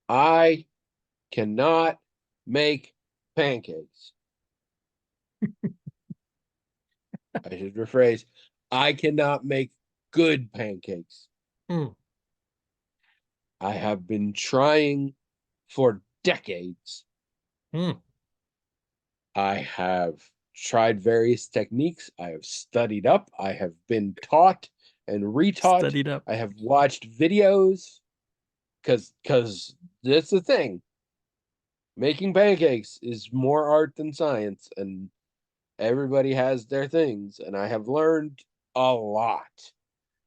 I cannot make pancakes. I should rephrase. I cannot make good pancakes. Mm, I have been trying for decades. mm. I have tried various techniques. I have studied up. I have been taught and retaught. Studied up. I have watched videos because that's the thing. Making pancakes is more art than science, and everybody has their things. And I have learned a lot.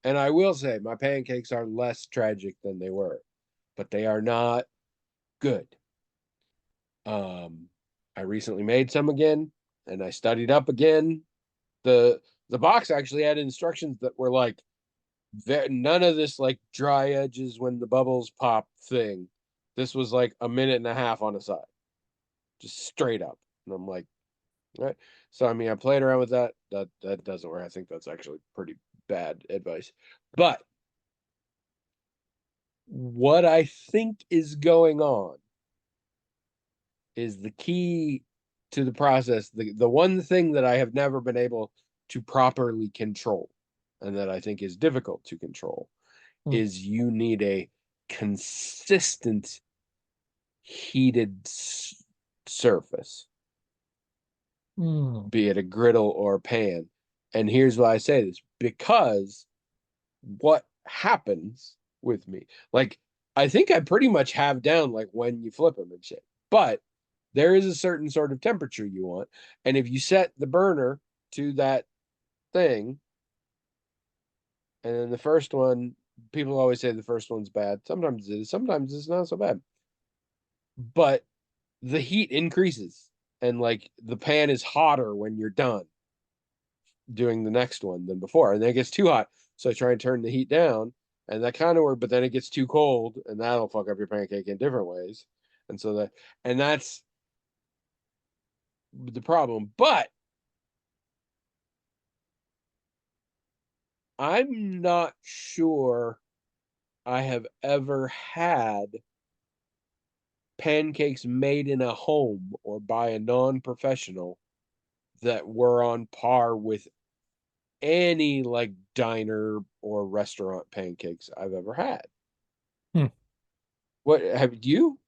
And I will say my pancakes are less tragic than they were, but they are not good. Um, I recently made some again, and I studied up again. The box actually had instructions that were like none of this like dry edges when the bubbles pop thing. This was like a minute and a half on a side, just straight up. And I'm like, all right. So I mean, I played around with that. That doesn't work. I think that's actually pretty bad advice. But what I think is going on is the key to the process. The one thing that I have never been able to properly control, and that I think is difficult to control, Mm, is you need a consistent heated surface, mm, be it a griddle or a pan. And here's why I say this, because what happens with me, like, I think I pretty much have down like when you flip them and shit, but there is a certain sort of temperature you want. And if you set the burner to that thing, and then the first one, people always say the first one's bad. Sometimes it is, sometimes it's not so bad. But the heat increases, and like the pan is hotter when you're done doing the next one than before. And then it gets too hot. So I try and turn the heat down, and that kind of works, but then it gets too cold, and that'll fuck up your pancake in different ways. And so that's the problem. But I'm not sure I have ever had pancakes made in a home or by a non-professional that were on par with any like diner or restaurant pancakes I've ever had. mm, What have you?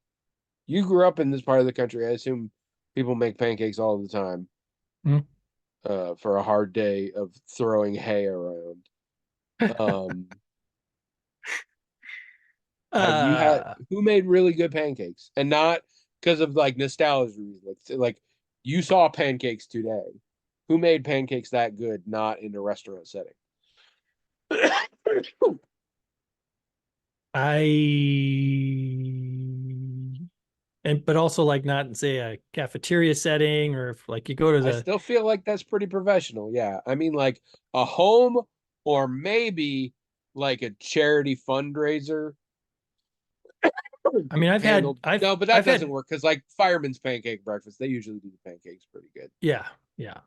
You grew up in this part of the country. I assume people make pancakes all the time mm. for a hard day of throwing hay around. Um, have you had Uh, who made really good pancakes? And not because of like nostalgia reasons. Like you saw pancakes today. Who made pancakes that good, not in a restaurant setting? but also like not in say a cafeteria setting or if like you go to I the still feel like that's pretty professional. Yeah. I mean, like a home or maybe like a charity fundraiser I mean handled. I've No, but that I've doesn't had work because like Fireman's Pancake Breakfast, they usually do the pancakes pretty good. yeah, yeah.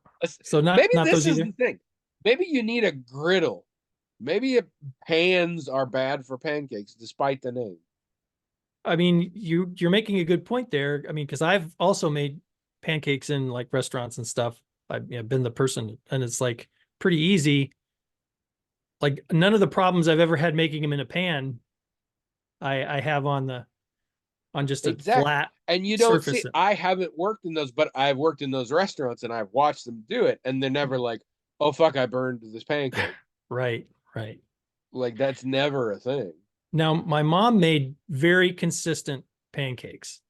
So Maybe not this those is either. the thing. Maybe you need a griddle. Maybe pans are bad for pancakes, despite the name. I mean, you're making a good point there. I mean, because I've also made pancakes in like restaurants and stuff. I've been the person, and it's like pretty easy. Like none of the problems I've ever had making them in a pan, I have on the on just a Exactly. flat And you don't see, surface. I haven't worked in those, but I've worked in those restaurants and I've watched them do it. And they're never like, oh, fuck, I burned this pancake. Right, right. Like, that's never a thing. Now, my mom made very consistent pancakes,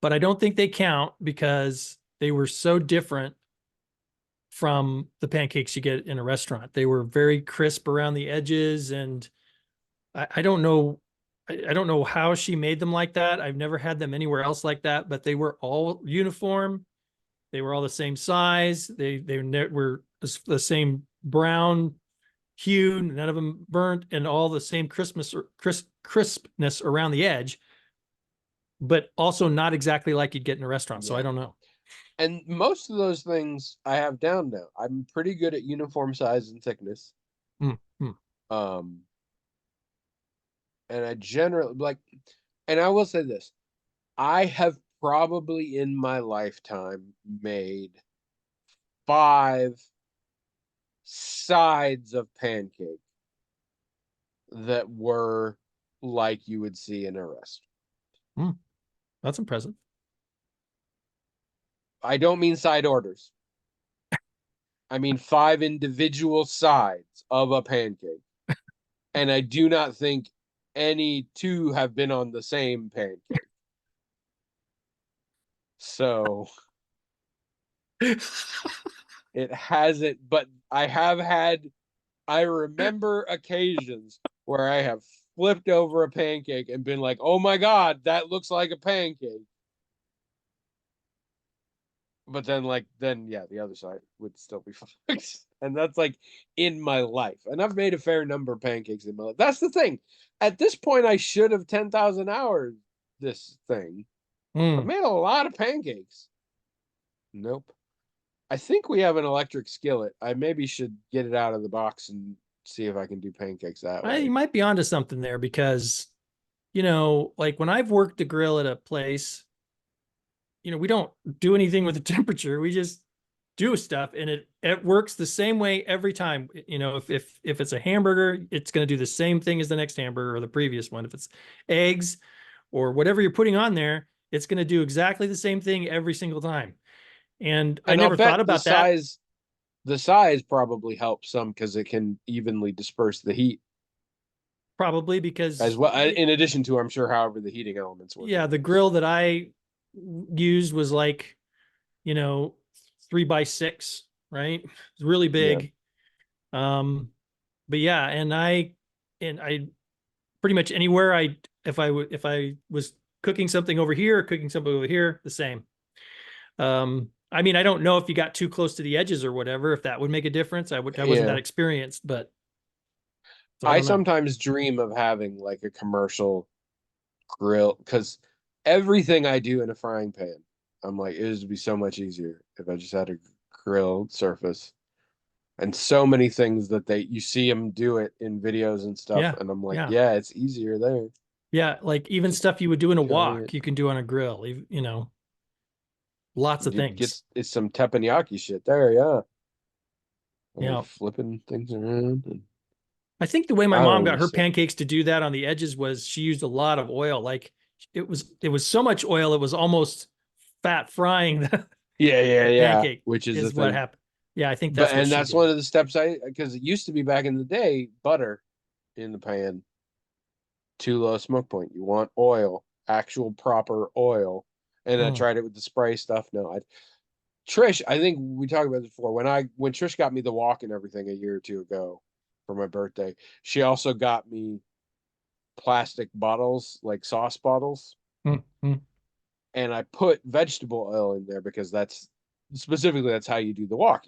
but I don't think they count because they were so different from the pancakes you get in a restaurant. They were very crisp around the edges, and I don't know. I don't know how she made them like that. I've never had them anywhere else like that, but they were all uniform. They were all the same size. They were the same brown hue. None of them burnt, and all the same crispness around the edge, but also not exactly like you'd get in a restaurant. So I Yeah. don't know. And most of those things I have down now. I'm pretty good at uniform size and thickness. Mm, mm, Um, and I generally like And I will say this, I have probably in my lifetime made 5 sides of pancake that were like you would see in a restaurant. That's impressive. I don't mean side orders. I mean 5 individual sides of a pancake. And I do not think any two have been on the same pancake. So it hasn't, but I remember occasions where I have flipped over a pancake and been like, oh my God, that looks like a pancake. But then yeah, the other side would still be fucked. And that's like in my life. And I've made a fair number of pancakes in my life. That's the thing. At this point, I should have 10,000 hours this thing. I've made a lot of pancakes. Nope. I think we have an electric skillet. I maybe should get it out of the box and see if I can do pancakes that way. You might be onto something there because, like when I've worked the grill at a place, we don't do anything with the temperature. We just do stuff and it works the same way every time. If it's a hamburger, it's going to do the same thing as the next hamburger or the previous one. If it's eggs or whatever you're putting on there, it's going to do exactly the same thing every single time. And I never thought about that. The size probably helps some because it can evenly disperse the heat. Probably because as well, in addition to, I'm sure, however the heating elements work. Yeah, the grill that I used was like, 3x6, right? It's really big. Yeah. But yeah, and I pretty much anywhere if I was cooking something over here or cooking something over here, the same. I mean, I don't know if you got too close to the edges or whatever, if that would make a difference. I wasn't that experienced, but so I sometimes dream of having like a commercial grill because everything I do in a frying pan, I'm like, it would be so much easier if I just had a grill surface. And so many things that you see them do it in videos and stuff. Yeah, and I'm like, yeah, it's easier there. Yeah, like even stuff you would do in a wok, you can do on a grill, lots of things. It's some teppanyaki shit there, yeah. Yeah. Flipping things around. I think the way my mom got her pancakes to do that on the edges was she used a lot of oil. Like it was so much oil, it was almost fat frying the pancake, which is what happened. Yeah, I think that's one of the steps because it used to be back in the day, butter in the pan, too low smoke point. You want oil, actual proper oil. And I tried it with the spray stuff. No, Trish, I think we talked about this before. When Trish got me the wok and everything a year or two ago for my birthday, she also got me plastic bottles, like sauce bottles. Mm-hmm. And I put vegetable oil in there because that's how you do the wok.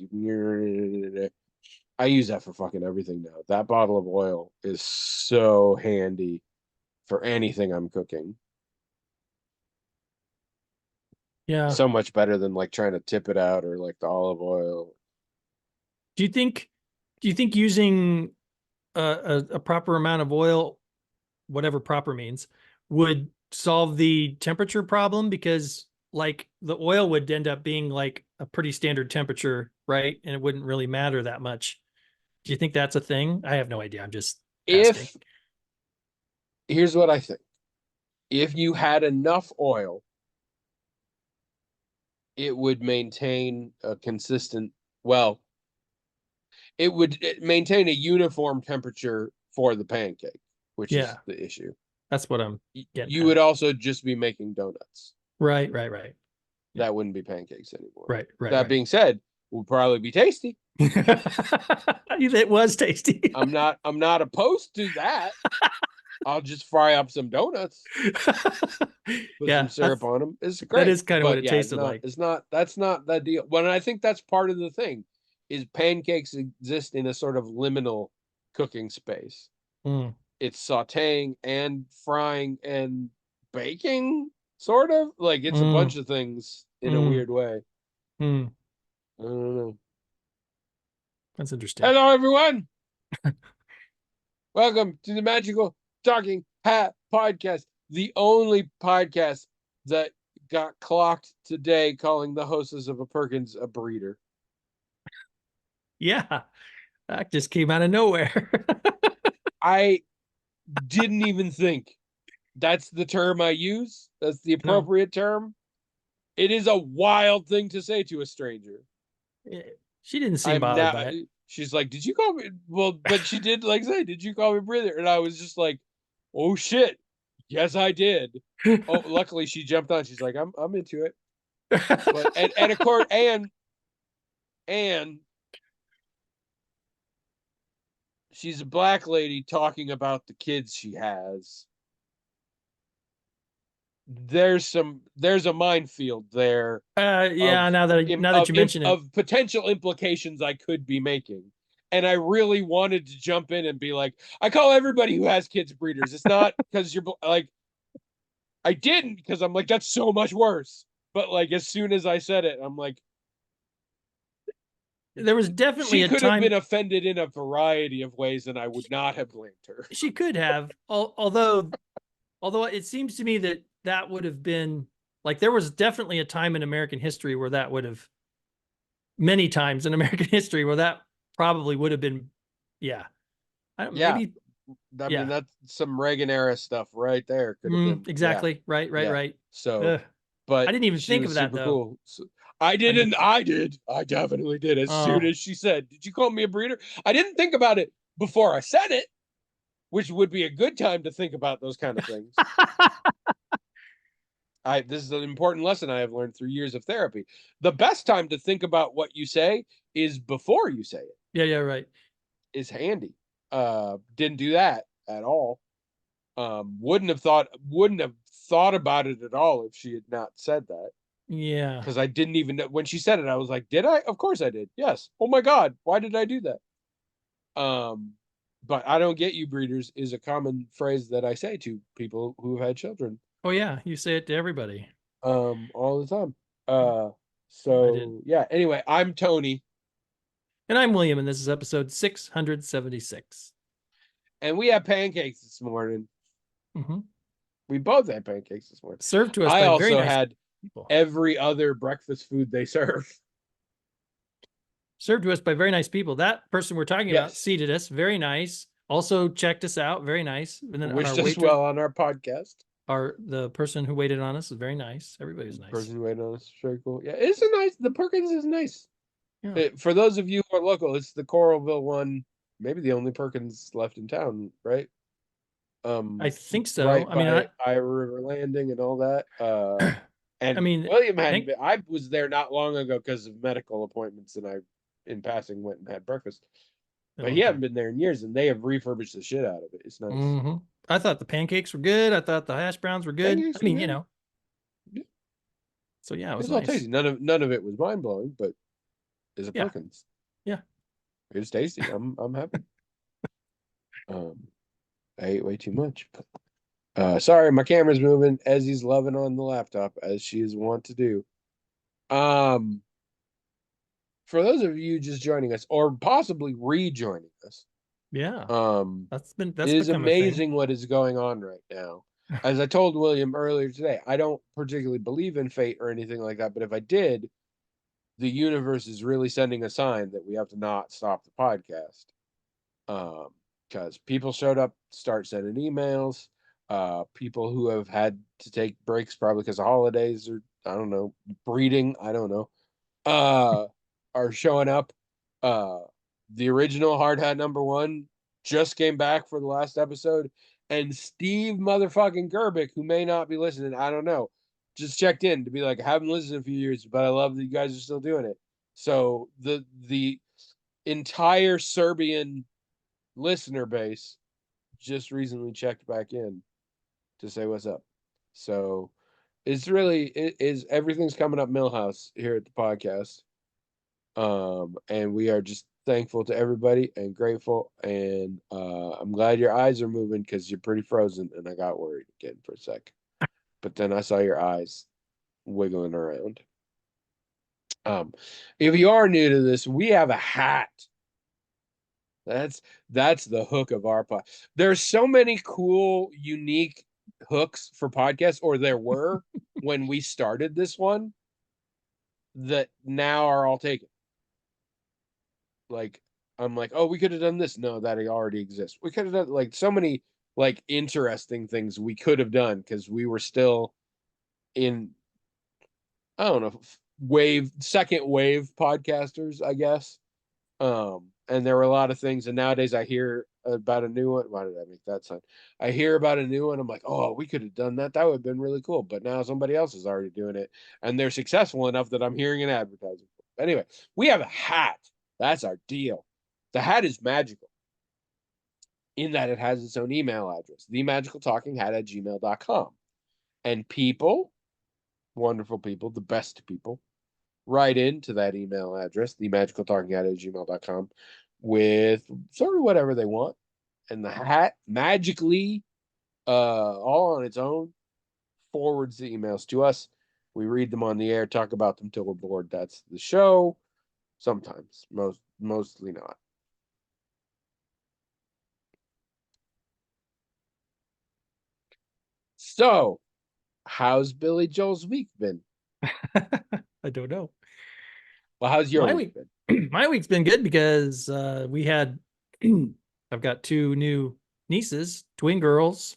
I use that for fucking everything now. That bottle of oil is so handy for anything I'm cooking. Yeah. So much better than like trying to tip it out or like the olive oil. Do you think using a proper amount of oil, whatever proper means, would solve the temperature problem? Because like the oil would end up being like a pretty standard temperature, right? And it wouldn't really matter that much. Do you think that's a thing? I have no idea. I'm just asking. Here's what I think. If you had enough oil, it would maintain a consistent, it would maintain a uniform temperature for the pancake, which is the issue. That's what I'm getting. You would also just be making donuts. Right. That wouldn't be pancakes anymore. Right. That being said, will probably be tasty. It was tasty. I'm not opposed to that. I'll just fry up some donuts. Put some syrup on them. It's great. That is kind of what it tasted like. That's not the deal. Well, I think that's part of the thing is pancakes exist in a sort of liminal cooking space. It's sauteing and frying and baking, sort of. Like it's a bunch of things in a weird way. I don't know. That's interesting. Hello, everyone. Welcome to the Magical Talking Hat Podcast. the only podcast that got clocked today calling the hostess of a Perkins a breeder. Yeah, that just came out of nowhere. I didn't even think that's the term I use. That's the No, appropriate term. It is a wild thing to say to a stranger. she didn't seem I'm bothered now. by it. She's like, "Did you call me?" Well, but she did like say, "Did you call me breather?" And I was just like, "Oh shit, yes I did." Oh, luckily she jumped on. She's like, "I'm into it." But and of course and she's a black lady talking about the kids she has. There's a minefield there Yeah, of now that you mention it, of potential implications I could be making. And I really wanted to jump in and be like, I call everybody who has kids breeders. It's not because you're like, I didn't because I'm like, that's so much worse. But like, as soon as I said it, I'm like, there was definitely she a could have been time offended in a variety of ways, and I would not have blamed her. she could have, although it seems to me that that would have been like there was definitely a time in American history where that would have many times in American history where that probably would have been, yeah. I don't, Yeah, maybe, I mean yeah. that's some Reagan era stuff right there. Could have been, yeah, Exactly. Right, right, yeah. right. So, Ugh. I but didn't even she think of was that super though. cool. So, I I didn't. didn't. I did. I definitely did. As soon Oh. as she said, "Did you call me a breeder?" I didn't think about it before I said it, which would be a good time to think about those kind of things. I This is an important lesson I have learned through years of therapy. The best time to think about what you say is before you say it. Yeah, yeah, right. Is handy. Didn't do that at all. Wouldn't have thought about it at all if she had not said that. Yeah. Because I didn't even know when she said it. I was like, "Did I? Of course I did. Yes. Oh my god, why did I do that?" But I don't get you breeders is a common phrase that I say to people who have had children, Oh yeah, you say it to everybody. all the time. Yeah, Uh, I did. so yeah. Anyway, I'm Tony, And I'm William, and this is episode 676. and we have pancakes this morning. Hmm. We both had pancakes this morning. Served to us I by very also nice had people. every other breakfast food they serve. Served to us by very nice people. That person we're talking about Yes, seated us, very nice. Also checked us out, very nice. And then on our wished us waitress, well on our podcast. the person who waited on us is very nice. Everybody was nice. Person waiting on us, very cool. Yeah, it's a nice. The Perkins is nice. Yeah, For those of you who are local, it's the Coralville one, maybe the only Perkins left in town, right? I think so. Right I mean, by Iowa River Landing and all that. I And mean, William hadn't Hank, been. I was there not long ago because of medical appointments, and I, in passing, went and had breakfast. a But long he hadn't time. been there in years, and they have refurbished the shit out of it. It's nice. Hmm. I thought the pancakes were good. I thought the hash browns were good. Pancakes I are mean, good. Yeah, so yeah, it was it's all nice. tasty. None of it was mind blowing, but it's a Yeah, Perkins. yeah. It's tasty. I'm happy. I ate way too much. Sorry, my camera's moving. Ezzy's loving on the laptop as she is wont to do. Um, for those of you just joining us or possibly rejoining us, Yeah. um, That's it is become a thing. amazing what is going on right now. As I told William earlier today, I don't particularly believe in fate or anything like that, but if I did, the universe is really sending a sign that we have to not stop the podcast. Because people showed up, start sending emails. People who have had to take breaks probably because of holidays or I don't know, breeding, I don't know, uh, are showing up. Uh, the original Hard Hat #1 just came back for the last episode, and Steve motherfucking Gerbic, who may not be listening, I don't know, just checked in to be like, I haven't listened in a few years, but I love that you guys are still doing it. So the entire Serbian listener base just recently checked back in to say what's up. So it is everything's coming up Millhouse here at the podcast. And we are just thankful to everybody and grateful. And I'm glad your eyes are moving because you're pretty frozen and I got worried again for a sec. But then I saw your eyes wiggling around. If you are new to this, we have a hat. That's that's the hook of our pod. There's so many cool, unique hooks for podcasts, or there were when we started this one, that now are all taken. Like, I'm like, oh, we could have done this. No, that already exists. We could have done like so many like interesting things we could have done because we were still in, I don't know, second wave podcasters, I guess. And there were a lot of things, and nowadays I hear about a new one. Why did I make that sound? I hear about a new one. I'm like, oh, we could have done that. That would have been really cool. But now somebody else is already doing it, and they're successful enough that I'm hearing an advertising. Anyway, we have a hat. That's our deal. The hat is magical in that it has its own email address, themagicaltalkinghat@gmail.com. And people, wonderful people, the best people, write into that email address, themagicaltalkinghat@gmail.com, with sort of whatever they want. And the hat magically, all on its own, forwards the emails to us. We read them on the air, talk about them till we're bored. That's the show. Sometimes, mostly not. So, how's Billy Joel's week been? I don't know. Well, how's your My week week, been? my week's been good because we had, I've got two new nieces, twin girls,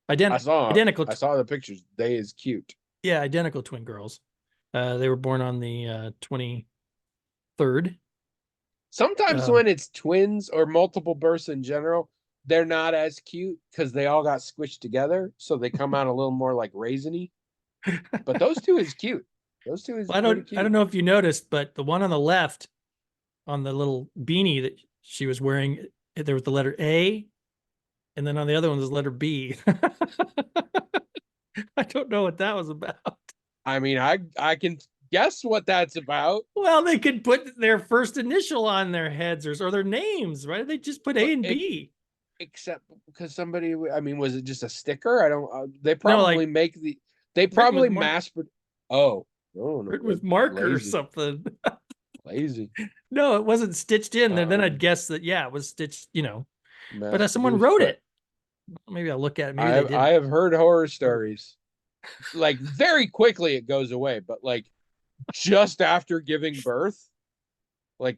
I saw identical, I saw the pictures. They is cute. yeah, identical twin girls. They were born on the 23rd. Sometimes when it's twins or multiple births in general, they're not as cute because they all got squished together, so they come out a little more like raisiny. But those two is cute. Those two is Well, pretty I don't cute. know if you noticed, but the one on the left, on the little beanie that she was wearing, there was the letter A, and then on the other one was the letter B. I don't know what that was about. I mean, I can guess what that's about. Well, they could put their first initial on their heads or their names. Why did they just put A and B? Except because somebody, I mean, was it just a sticker? I don't. They No, probably like make the. They written with probably mark, mass. Oh, no, no, written with marker or lazy, something. lazy. No, it wasn't stitched in there. Then I'd Um, guess that yeah, it was stitched. But mass someone produced, wrote but it. Maybe I'll look at it. Maybe they I didn't. have heard horror stories. Like very quickly it goes away, but like just after giving birth, like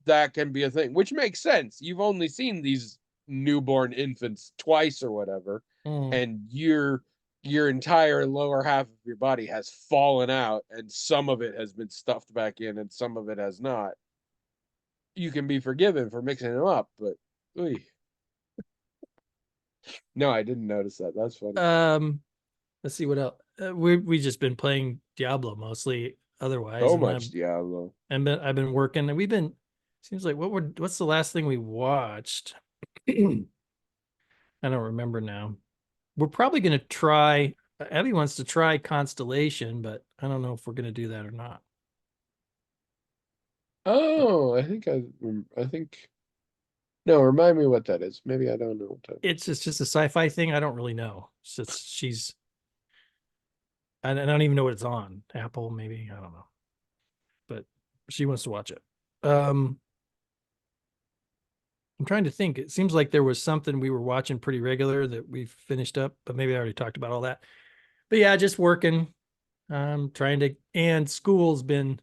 that can be a thing, which makes sense. You've only seen these newborn infants twice or whatever, Mm. and your entire lower half of your body has fallen out, and some of it has been stuffed back in, and some of it has not. You can be forgiven for mixing them up, but oy. No, I didn't notice that. That's funny. Let's see what else. We just been playing Diablo mostly. Otherwise, So and much Diablo. I've been working, and we've been. Seems like what's the last thing we watched? I don't remember now. We're probably going to try. Abby wants to try Constellation, but I don't know if we're going to do that or not. But Oh, I think. No, remind me what that is. Maybe I don't know what that is. it's just a sci-fi thing. I don't really know. It's just she's. I don't even know what it's on. Apple, maybe, I don't know, but she wants to watch it. I'm trying to think. It seems like there was something we were watching pretty regular that we finished up, but maybe I already talked about all that. But yeah, just working. Trying to, and school's been,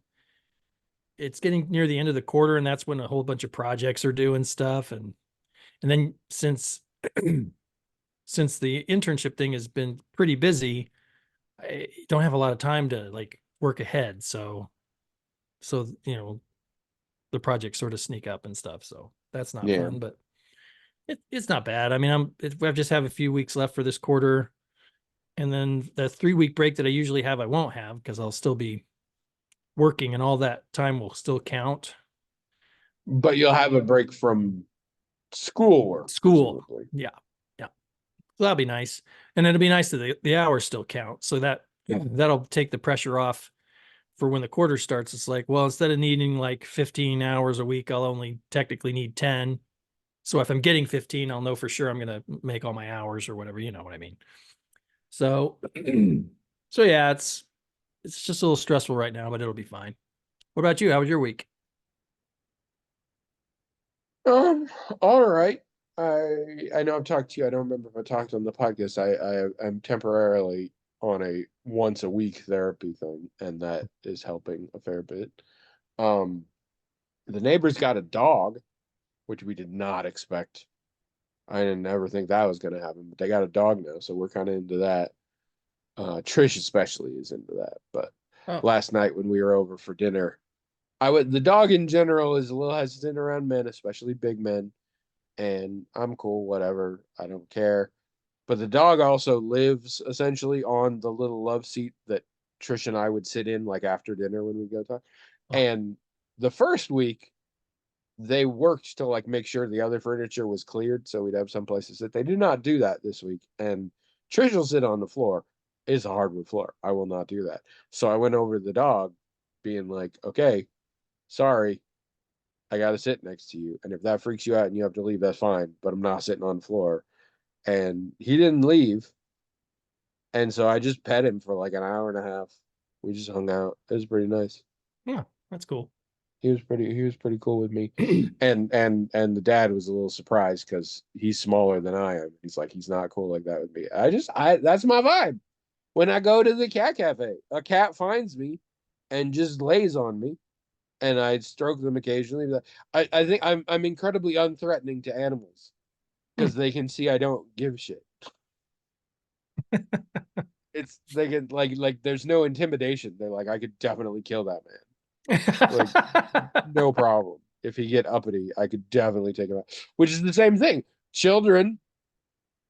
it's getting near the end of the quarter, and that's when a whole bunch of projects are due and stuff. And then since the internship thing has been pretty busy, I don't have a lot of time to like work ahead. So the projects sort of sneak up and stuff. So that's not Yeah. fun, but it's not bad. I mean, I just have a few weeks left for this quarter, and then the 3 week break that I usually have, I won't have because I'll still be working, and all that time will still count. But you'll have a break from schoolwork, School, presumably. yeah, yeah. So that'll be nice, and it'll be nice that the hours still count, so that'll take the pressure off for when the quarter starts. It's like, well, instead of needing like 15 hours a week, I'll only technically need 10. So if I'm getting 15, I'll know for sure I'm going to make all my hours or whatever, you know what I mean? So, so yeah, it's just a little stressful right now, but it'll be fine. What about you? How was your week? Um, all right. I know I've talked to you. I don't remember if I talked on the podcast. I'm temporarily on a once a week therapy thing, and that is helping a fair bit. Um, the neighbor's got a dog, which we did not expect. I didn't ever think that was going to happen, but they got a dog now, so we're kind of into that. Trish especially is into that. But Oh, last night when we were over for dinner, I would the dog in general is a little hesitant around men, especially big men, and I'm cool, whatever. I don't care. But the dog also lives essentially on the little love seat that Trish and I would sit in like after dinner when we go talk. oh, And the first week they worked to like make sure the other furniture was cleared so we'd have some place to sit. They did not do that this week. And Trish will sit on the floor. It's a hardwood floor. I will not do that. So I went over to the dog being like, okay, sorry, I got to sit next to you. And if that freaks you out and you have to leave, that's fine. But I'm not sitting on the floor. And he didn't leave. And so I just pet him for like an hour and a half. We just hung out. It was pretty nice. yeah, that's cool. He was pretty cool with me. And the dad was a little surprised because he's smaller than I am. He's like, he's not cool like that with me. I that's my vibe. When I go to the cat cafe, a cat finds me and just lays on me, and I stroke them occasionally. But I think I'm incredibly unthreatening to animals Hmm. because they can see I don't give shit. It's they can like there's no intimidation. They're like, I could definitely kill that man. Like no problem. If he get uppity, I could definitely take him out. Which is the same thing. Children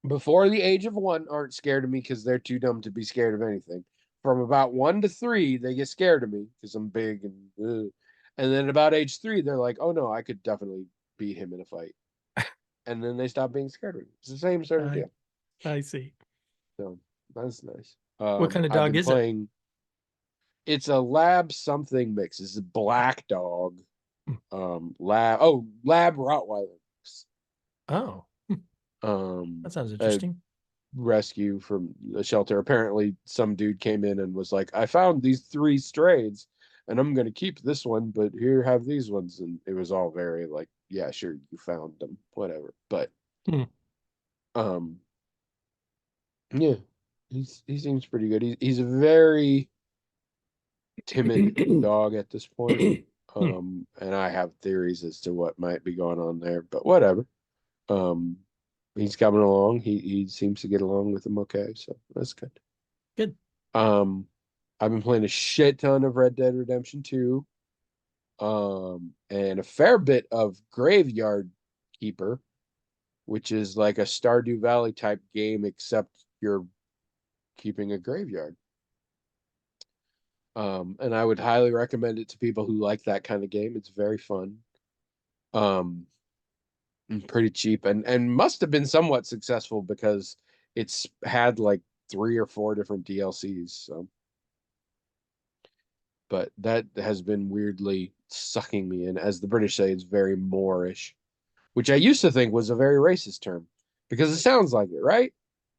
before the age of 1 aren't scared of me because they're too dumb to be scared of anything. From about 1 to 3, they get scared of me because I'm big and then about age 3, they're like, oh no, I could definitely beat him in a fight. And then they stop being scared of me. It's the same sort of I deal. I see. So that's nice. What kind of I've dog been is it? playing. It's a lab something mix. It's a black dog. Hmm. Lab Rottweiler. Oh, hmm, Um, that sounds a interesting. rescue from the shelter. Apparently, some dude came in and was like, "I found these 3 strays, and I'm gonna keep this one, but here have these ones." And it was all very like, "Yeah, sure, you found them, whatever." But Hmm. um, yeah, he seems pretty good. He's a very timid dog at this point. Hmm. And I have theories as to what might be going on there, but whatever. Um, he's coming along. He seems to get along with him okay, so that's good. Good. Um, I've been playing a shit ton of Red Dead Redemption 2, and a fair bit of Graveyard Keeper, which is like a Stardew Valley type game, except you're keeping a graveyard. And I would highly recommend it to people who like that kind of game. It's very fun. Um, and pretty cheap and must have been somewhat successful because it's had like 3 or 4 different DLCs. So, but that has been weirdly sucking me in. As the British say, it's very Moorish, which I used to think was a very racist term because it sounds like it, right?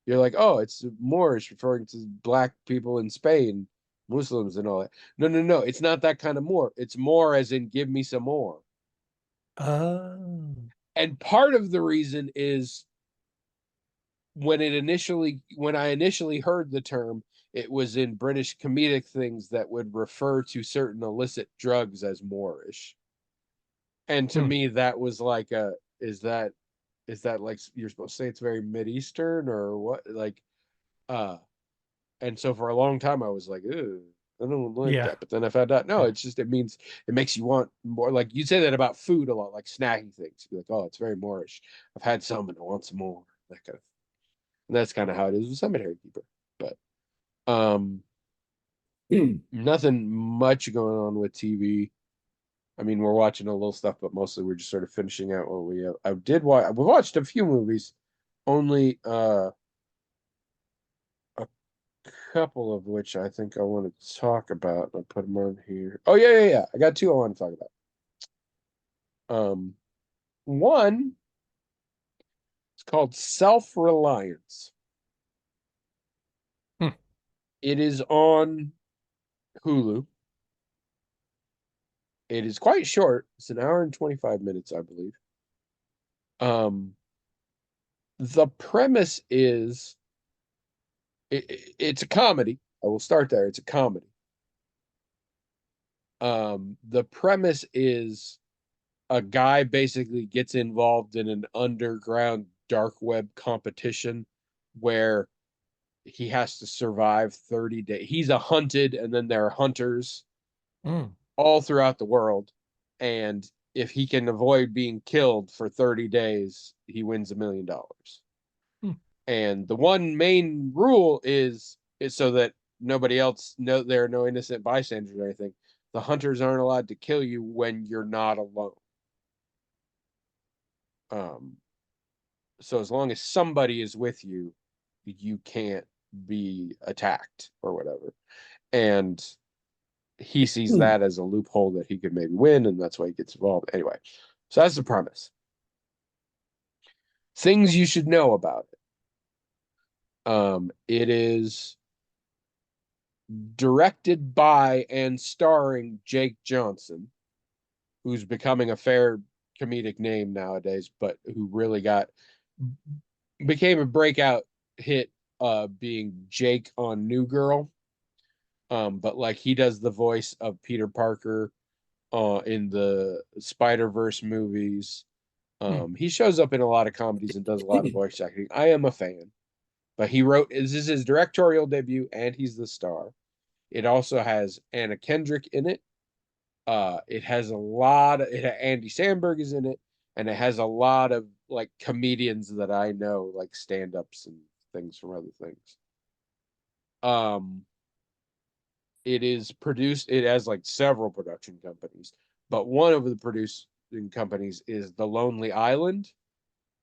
You're like, oh, it's Moorish, referring to black people in Spain, Muslims, and all that. No, no, no, it's not that kind of more. It's more as in give me some more. Oh. And part of the reason is when I initially heard the term, it was in British comedic things that would refer to certain illicit drugs as Moorish. And to Hmm. me, that was like a is that like you're supposed to say it's very Mid-Eastern or what? Like uh and so for a long time I was like, ew, I don't like Yeah. that. But then I found out no, Yeah. it's just it means it makes you want more. Like you say that about food a lot, like snacking things. You're like, oh, it's very Moorish. I've had some and I want some more. That kind of and that's kind of how it is with Cemetery Keeper. But um, nothing much going on with TV. I mean, we're watching a little stuff, but mostly we're just sort of finishing out what we have. I did watch. We watched a few movies, only a couple of which I think I want to talk about. I'll put them on here. Oh yeah, yeah, yeah. I got 2 I want to talk about. One is called Self Reliance. Hmm. It is on Hulu. It is quite short. It's an hour and 25 minutes, I believe. Um, the premise is it's a comedy. I will start there. It's a comedy. The premise is a guy basically gets involved in an underground dark web competition where he has to survive 30 days. He's a hunted, and then there are hunters Mm. all throughout the world. And if he can avoid being killed for 30 days, he wins $1 million. Mm. And the one main rule is so that nobody else know there are no innocent bystanders or anything. The hunters aren't allowed to kill you when you're not alone. Um, so as long as somebody is with you, you can't be attacked or whatever. And he sees Mm. that as a loophole that he could maybe win, and that's why he gets involved. Anyway, so that's the premise. Things you should know about it. It is directed by and starring Jake Johnson, who's becoming a fair comedic name nowadays, but who really became a breakout hit being Jake on New Girl. But like he does the voice of Peter Parker in the Spider-Verse movies. Mm. He shows up in a lot of comedies and does a lot of voice acting. I am a fan. But this is his directorial debut and he's the star. It also has Anna Kendrick in it. It has Andy Samberg is in it, and it has a lot of like comedians that I know, like stand-ups and things from other things. Um, it has like several production companies, but one of the producing companies is The Lonely Island,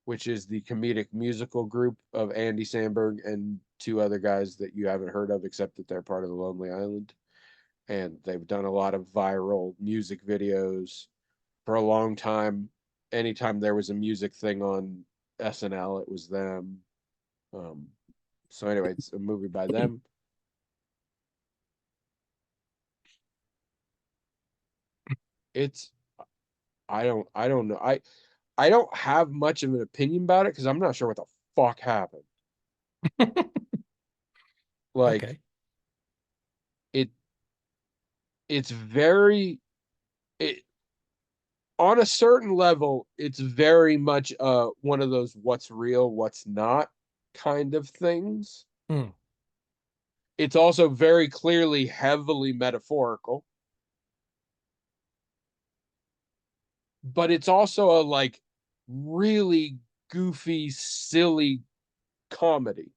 which is the comedic musical group of Andy Samberg and two other guys that you haven't heard of, except that they're part of The Lonely Island. And they've done a lot of viral music videos for a long time. Anytime there was a music thing on SNL, it was them. Um, so anyway, it's a movie by them. It's I don't know. I don't have much of an opinion about it because I'm not sure what the fuck happened. Like Okay. it it's very it on a certain level, it's very much one of those what's real, what's not kind of things. Mm. It's also very clearly heavily metaphorical, but it's also a like really goofy, silly comedy.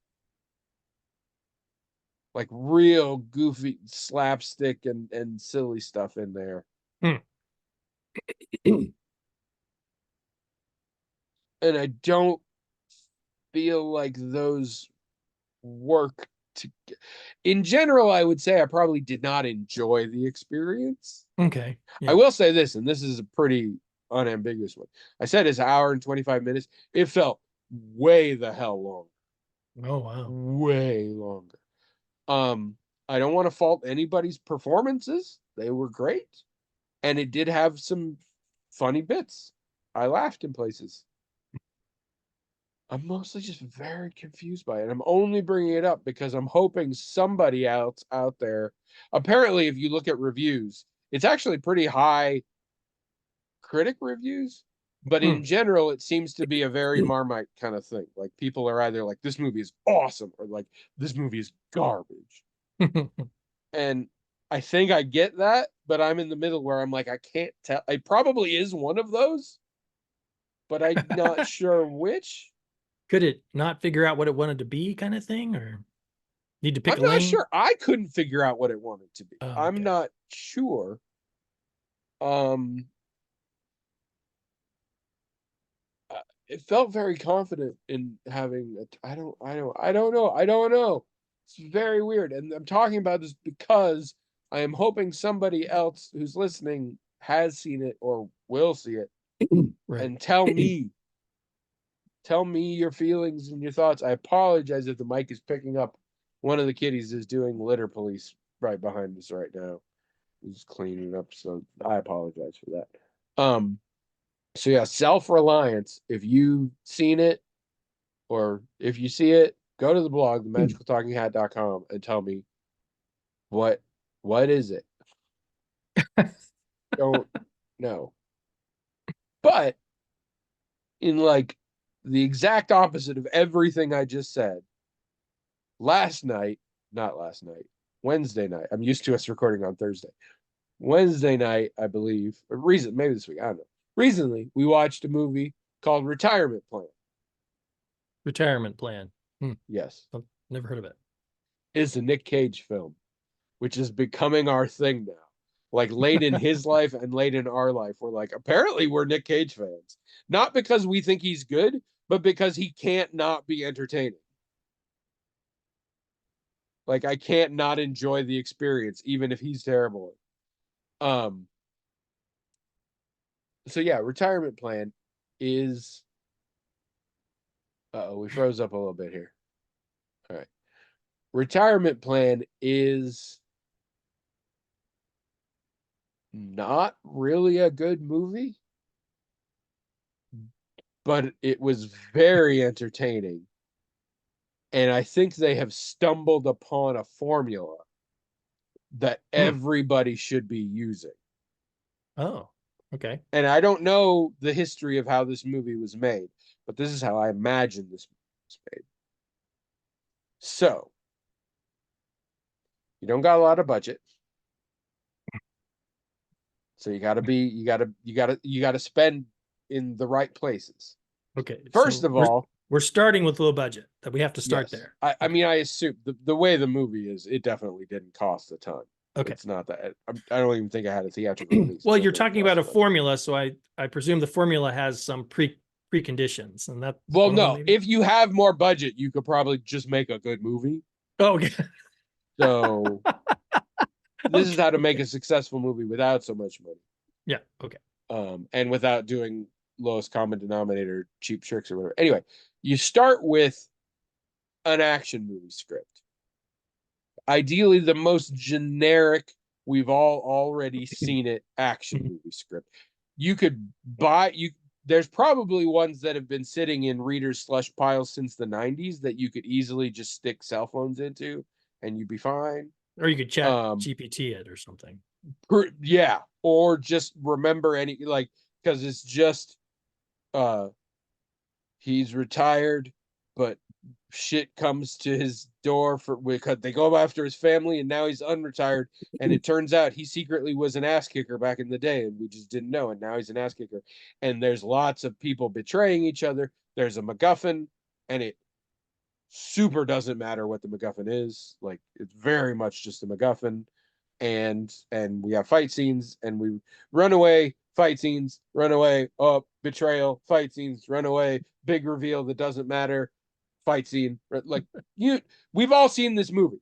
Like real goofy slapstick and silly stuff in there. Mm. And I don't feel like those work to in general. I would say I probably did not enjoy the experience. Okay. I Yeah. will say this, and this is a pretty unambiguous one. I said it's an hour and 25 minutes. It felt way the hell long. Oh wow. Way longer. Um, I don't want to fault anybody's performances. They were great. And it did have some funny bits. I laughed in places. I'm mostly just very confused by it. I'm only bringing it up because I'm hoping somebody else out there. Apparently, if you look at reviews, it's actually pretty high critic reviews, but in Mm. general, it seems to be a very Marmite kind of thing. Like people are either like, this movie is awesome, or like, this movie is garbage. And I think I get that, but I'm in the middle where I'm like, I can't tell. It probably is one of those, but I'm not sure which. Could it not figure out what it wanted to be, kind of thing, or need to pick I'm a not lane? sure. I couldn't figure out what it wanted to be. Oh, I'm okay. not sure. Um, it felt very confident in having. I don't know. It's very weird, and I'm talking about this because I am hoping somebody else who's listening has seen it or will see it Right. and tell me your feelings and your thoughts. I apologize if the mic is picking up. One of the kitties is doing litter police right behind us right now. He's cleaning up, so I apologize for that. So yeah, Self Reliance. If you've seen it or if you see it, go to the blog, themagicaltalkinghat.com, and tell me what is it. Don't know. But in like the exact opposite of everything I just said, not last night, Wednesday night. I'm used to us recording on Thursday. Wednesday night, I believe, or maybe this week, I don't know. Recently, we watched a movie called Retirement Plan. Retirement Plan. Yes. I've never heard of it. It's a Nick Cage film, which is becoming our thing now. Like late in his life and late in our life, we're like, apparently we're Nick Cage fans. Not because we think he's good, but because he can't not be entertaining. Like I can't not enjoy the experience, even if he's terrible. So yeah, Retirement Plan is we froze up a little bit here. All right. Retirement Plan is not really a good movie, but it was very entertaining. And I think they have stumbled upon a formula that everybody should be using. Oh, okay. And I don't know the history of how this movie was made, but this is how I imagine this movie was made. So, you don't got a lot of budget. So you gotta spend in the right places. Okay. First so of all, we're starting with low budget. That we have to start yes. there. I mean, I assume the way the movie is, it definitely didn't cost a ton. Okay. It's not that I don't even think I had a theatrical release. Well, you're talking about a formula, so I presume the formula has some preconditions, and that. Well, no. If you have more budget, you could probably just make a good movie. Oh, okay. So this is how to make a successful movie without so much money. Yeah. Okay. And without doing lowest common denominator cheap tricks or whatever. Anyway, you start with an action movie script. Ideally, the most generic, we've all already seen it action movie script. You could there's probably ones that have been sitting in readers' slush piles since the 90s that you could easily just stick cell phones into and you'd be fine. Or you could chat GPT it or something. Yeah. Or just remember because it's just he's retired, but shit comes to his door because they go after his family and now he's unretired, and it turns out he secretly was an ass kicker back in the day and we just didn't know, and now he's an ass kicker, and there's lots of people betraying each other. There's a MacGuffin, and it super doesn't matter what the MacGuffin is. Like it's very much just a MacGuffin, and we have fight scenes, and we run away, fight scenes, run away, betrayal, fight scenes, run away, big reveal that doesn't matter, fight scene. Like we've all seen this movie.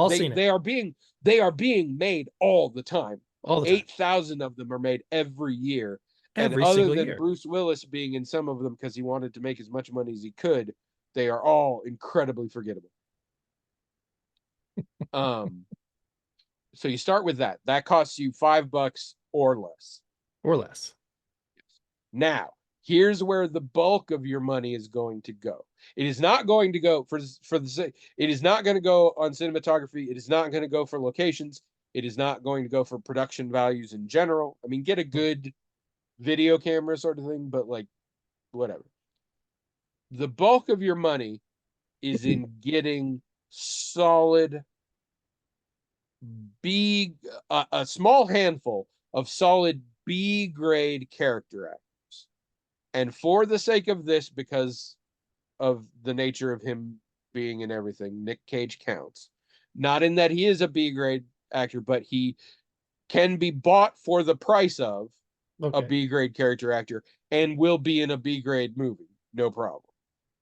Seen it. They are being made all the time. All the time. 8,000 of them are made every year. Every and other single than year. Bruce Willis being in some of them because he wanted to make as much money as he could, they are all incredibly forgettable. So you start with that. That costs you $5 or less. Or less. Now, here's where the bulk of your money is going to go. It is not going to go it is not going to go on cinematography. It is not going to go for locations. It is not going to go for production values in general. I mean, get a good video camera sort of thing, but like whatever. The bulk of your money is in getting solid a small handful of solid B grade character actors. And for the sake of this, because of the nature of him being in everything, Nick Cage counts. Not in that he is a B grade actor, but he can be bought for the price of a B grade character actor and will be in a B grade movie. No problem.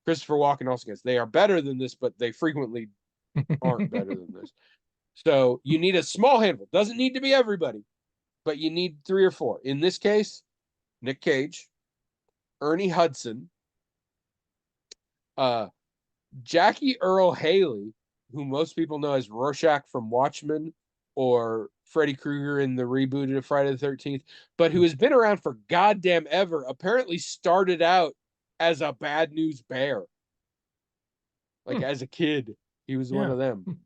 Christopher Walken also gets. They are better than this, but they frequently aren't better than this. So you need a small handful. Doesn't need to be everybody, but you need 3 or 4. In this case, Nick Cage, Ernie Hudson, Jackie Earle Haley, who most people know as Rorschach from Watchmen or Freddy Krueger in the rebooted of Friday the 13th, but who has been around for goddamn ever, apparently started out as a Bad News Bear. Like Hmm. as a kid, he was one Yeah. of them.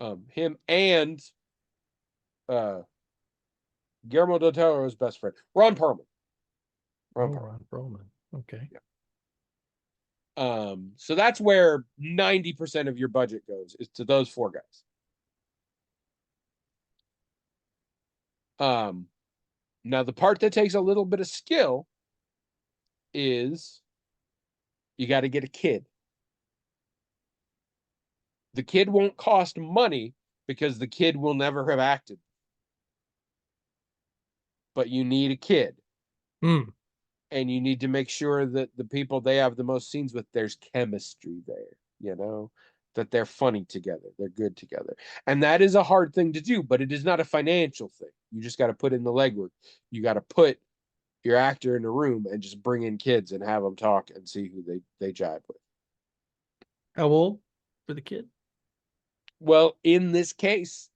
Hmm. Him and uh Guillermo del Toro's best friend, Ron Perlman. Ron Oh, Perlman. Ron Perlman. Okay. Yeah. So that's where 90% of your budget goes, is to those four guys. Um, Now the part that takes a little bit of skill is you got to get a kid. The kid won't cost money because the kid will never have acted, but you need a kid. Hmm. And you need to make sure that the people they have the most scenes with, there's chemistry there, you know, that they're funny together, they're good together. And that is a hard thing to do, but it is not a financial thing. You just got to put in the legwork. You got to put your actor in a room and just bring in kids and have them talk and see who they jive with. How old for the kid? Well, in this case,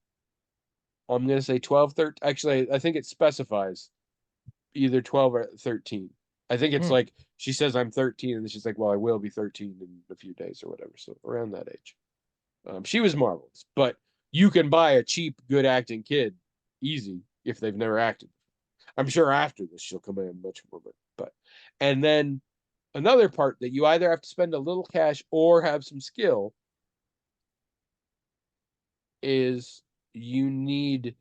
I'm going to say 12, 13. Actually, I think it specifies either 12 or 13. I think it's Hmm. like she says I'm 13, and then she's like, well, I will be 13 in a few days or whatever. So around that age. She was marvelous, but you can buy a cheap, good acting kid easy if they've never acted. I'm sure after this she'll come in much more, but and then another part that you either have to spend a little cash or have some skill is you need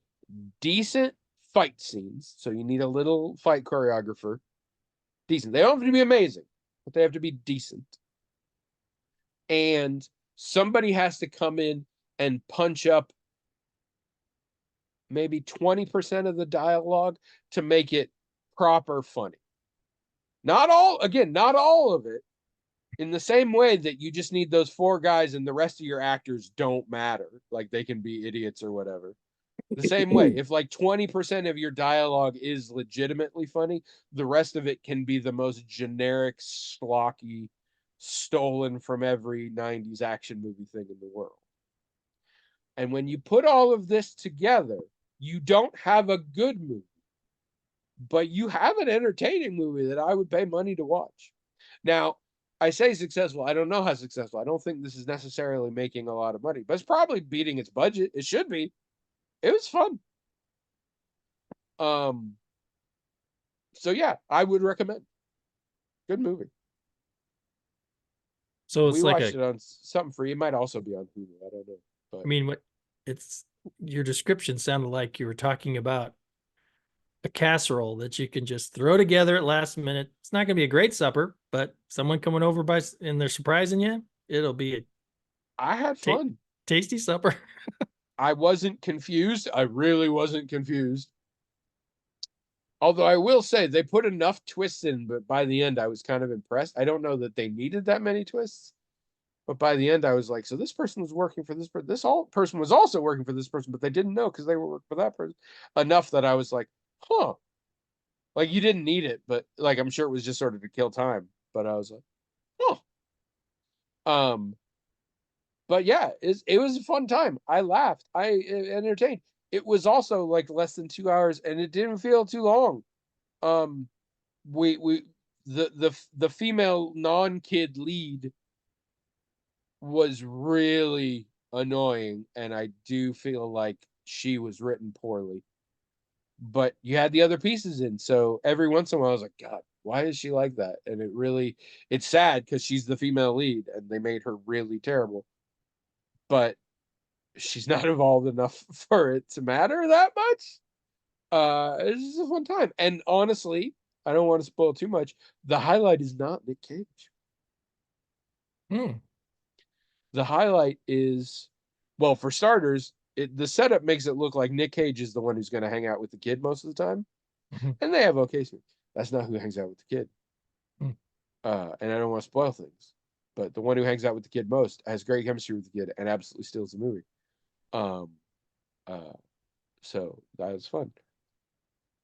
decent fight scenes. So you need a little fight choreographer. Decent. They don't have to be amazing, but they have to be decent. And somebody has to come in and punch up maybe 20% of the dialogue to make it proper funny. Not all, again, not all of it. In the same way that you just need those four guys and the rest of your actors don't matter, like they can be idiots or whatever. The same way, if like 20% of your dialogue is legitimately funny, the rest of it can be the most generic, schlocky, stolen from every 90s action movie thing in the world. And when you put all of this together, you don't have a good movie, but you have an entertaining movie that I would pay money to watch. Now, I say successful. I don't know how successful. I don't think this is necessarily making a lot of money, but it's probably beating its budget. It should be. It was fun. Um, so yeah, I would recommend. Good movie. So We it's like watched a, it on something free. It might also be on Hulu. I don't know, I but mean, what it's your description sounded like you were talking about a casserole that you can just throw together at last minute. It's not going to be a great supper, but someone coming over by and they're surprising you, it'll be a I had ta- fun. tasty supper. I wasn't confused. I really wasn't confused. Although I will say they put enough twists in, but by the end I was kind of impressed. I don't know that they needed that many twists, but by the end I was like, so this person was working for this person. This all person was also working for this person, but they didn't know because they were working for that person. Enough that I was like, huh. Like you didn't need it, but like I'm sure it was just sort of to kill time. But I was like, huh. Um, but yeah, it was a fun time. I laughed. I entertained. It was also like less than 2 hours, and it didn't feel too long. Um, we the female non-kid lead was really annoying, and I do feel like she was written poorly. But you had the other pieces in, so every once in a while I was like, God, why is she like that? And it's sad because she's the female lead, and they made her really terrible. But she's not involved enough for it to matter that much. It's just a fun time. And honestly, I don't want to spoil too much. The highlight is not Nick Cage. Hmm. The highlight is, well, for starters, the setup makes it look like Nick Cage is the one who's going to hang out with the kid most of the time, Mhm. and they have okay scenes. That's not who hangs out with the kid. Hmm. And I don't want to spoil things, but the one who hangs out with the kid most has great chemistry with the kid and absolutely steals the movie. Um, uh, so that was fun.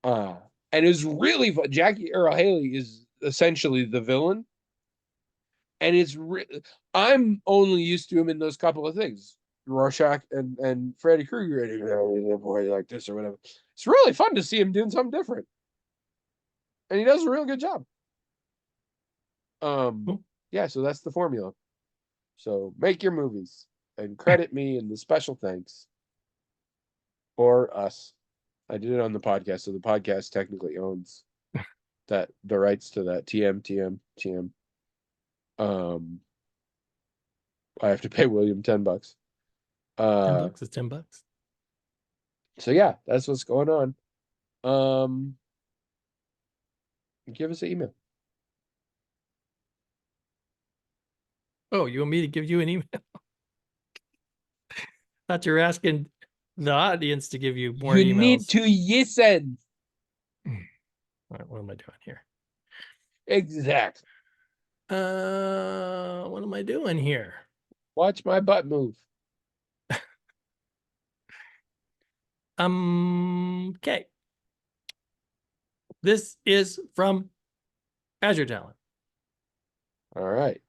Uh, and it was really fun. Jackie Earle Haley is essentially the villain, and I'm only used to him in those couple of things, Rorschach and Freddy Krueger, and oh, boy, like this or whatever. It's really fun to see him doing something different, and he does a real good job. Um, Cool. yeah, so that's the formula. So make your movies and credit me in the special thanks or us. I did it on the podcast, so the podcast technically owns the rights to that. TM. Um, I have to pay William $10. 10 bucks is $10. So yeah, that's what's going on. Give us an email. Oh, you want me to give you an email? Thought you were asking the audience to give you more You emails. need to listen. All right, what am I doing here? Exactly. What am I doing here? Watch my butt move. Okay. This is from Azure Talent. All right.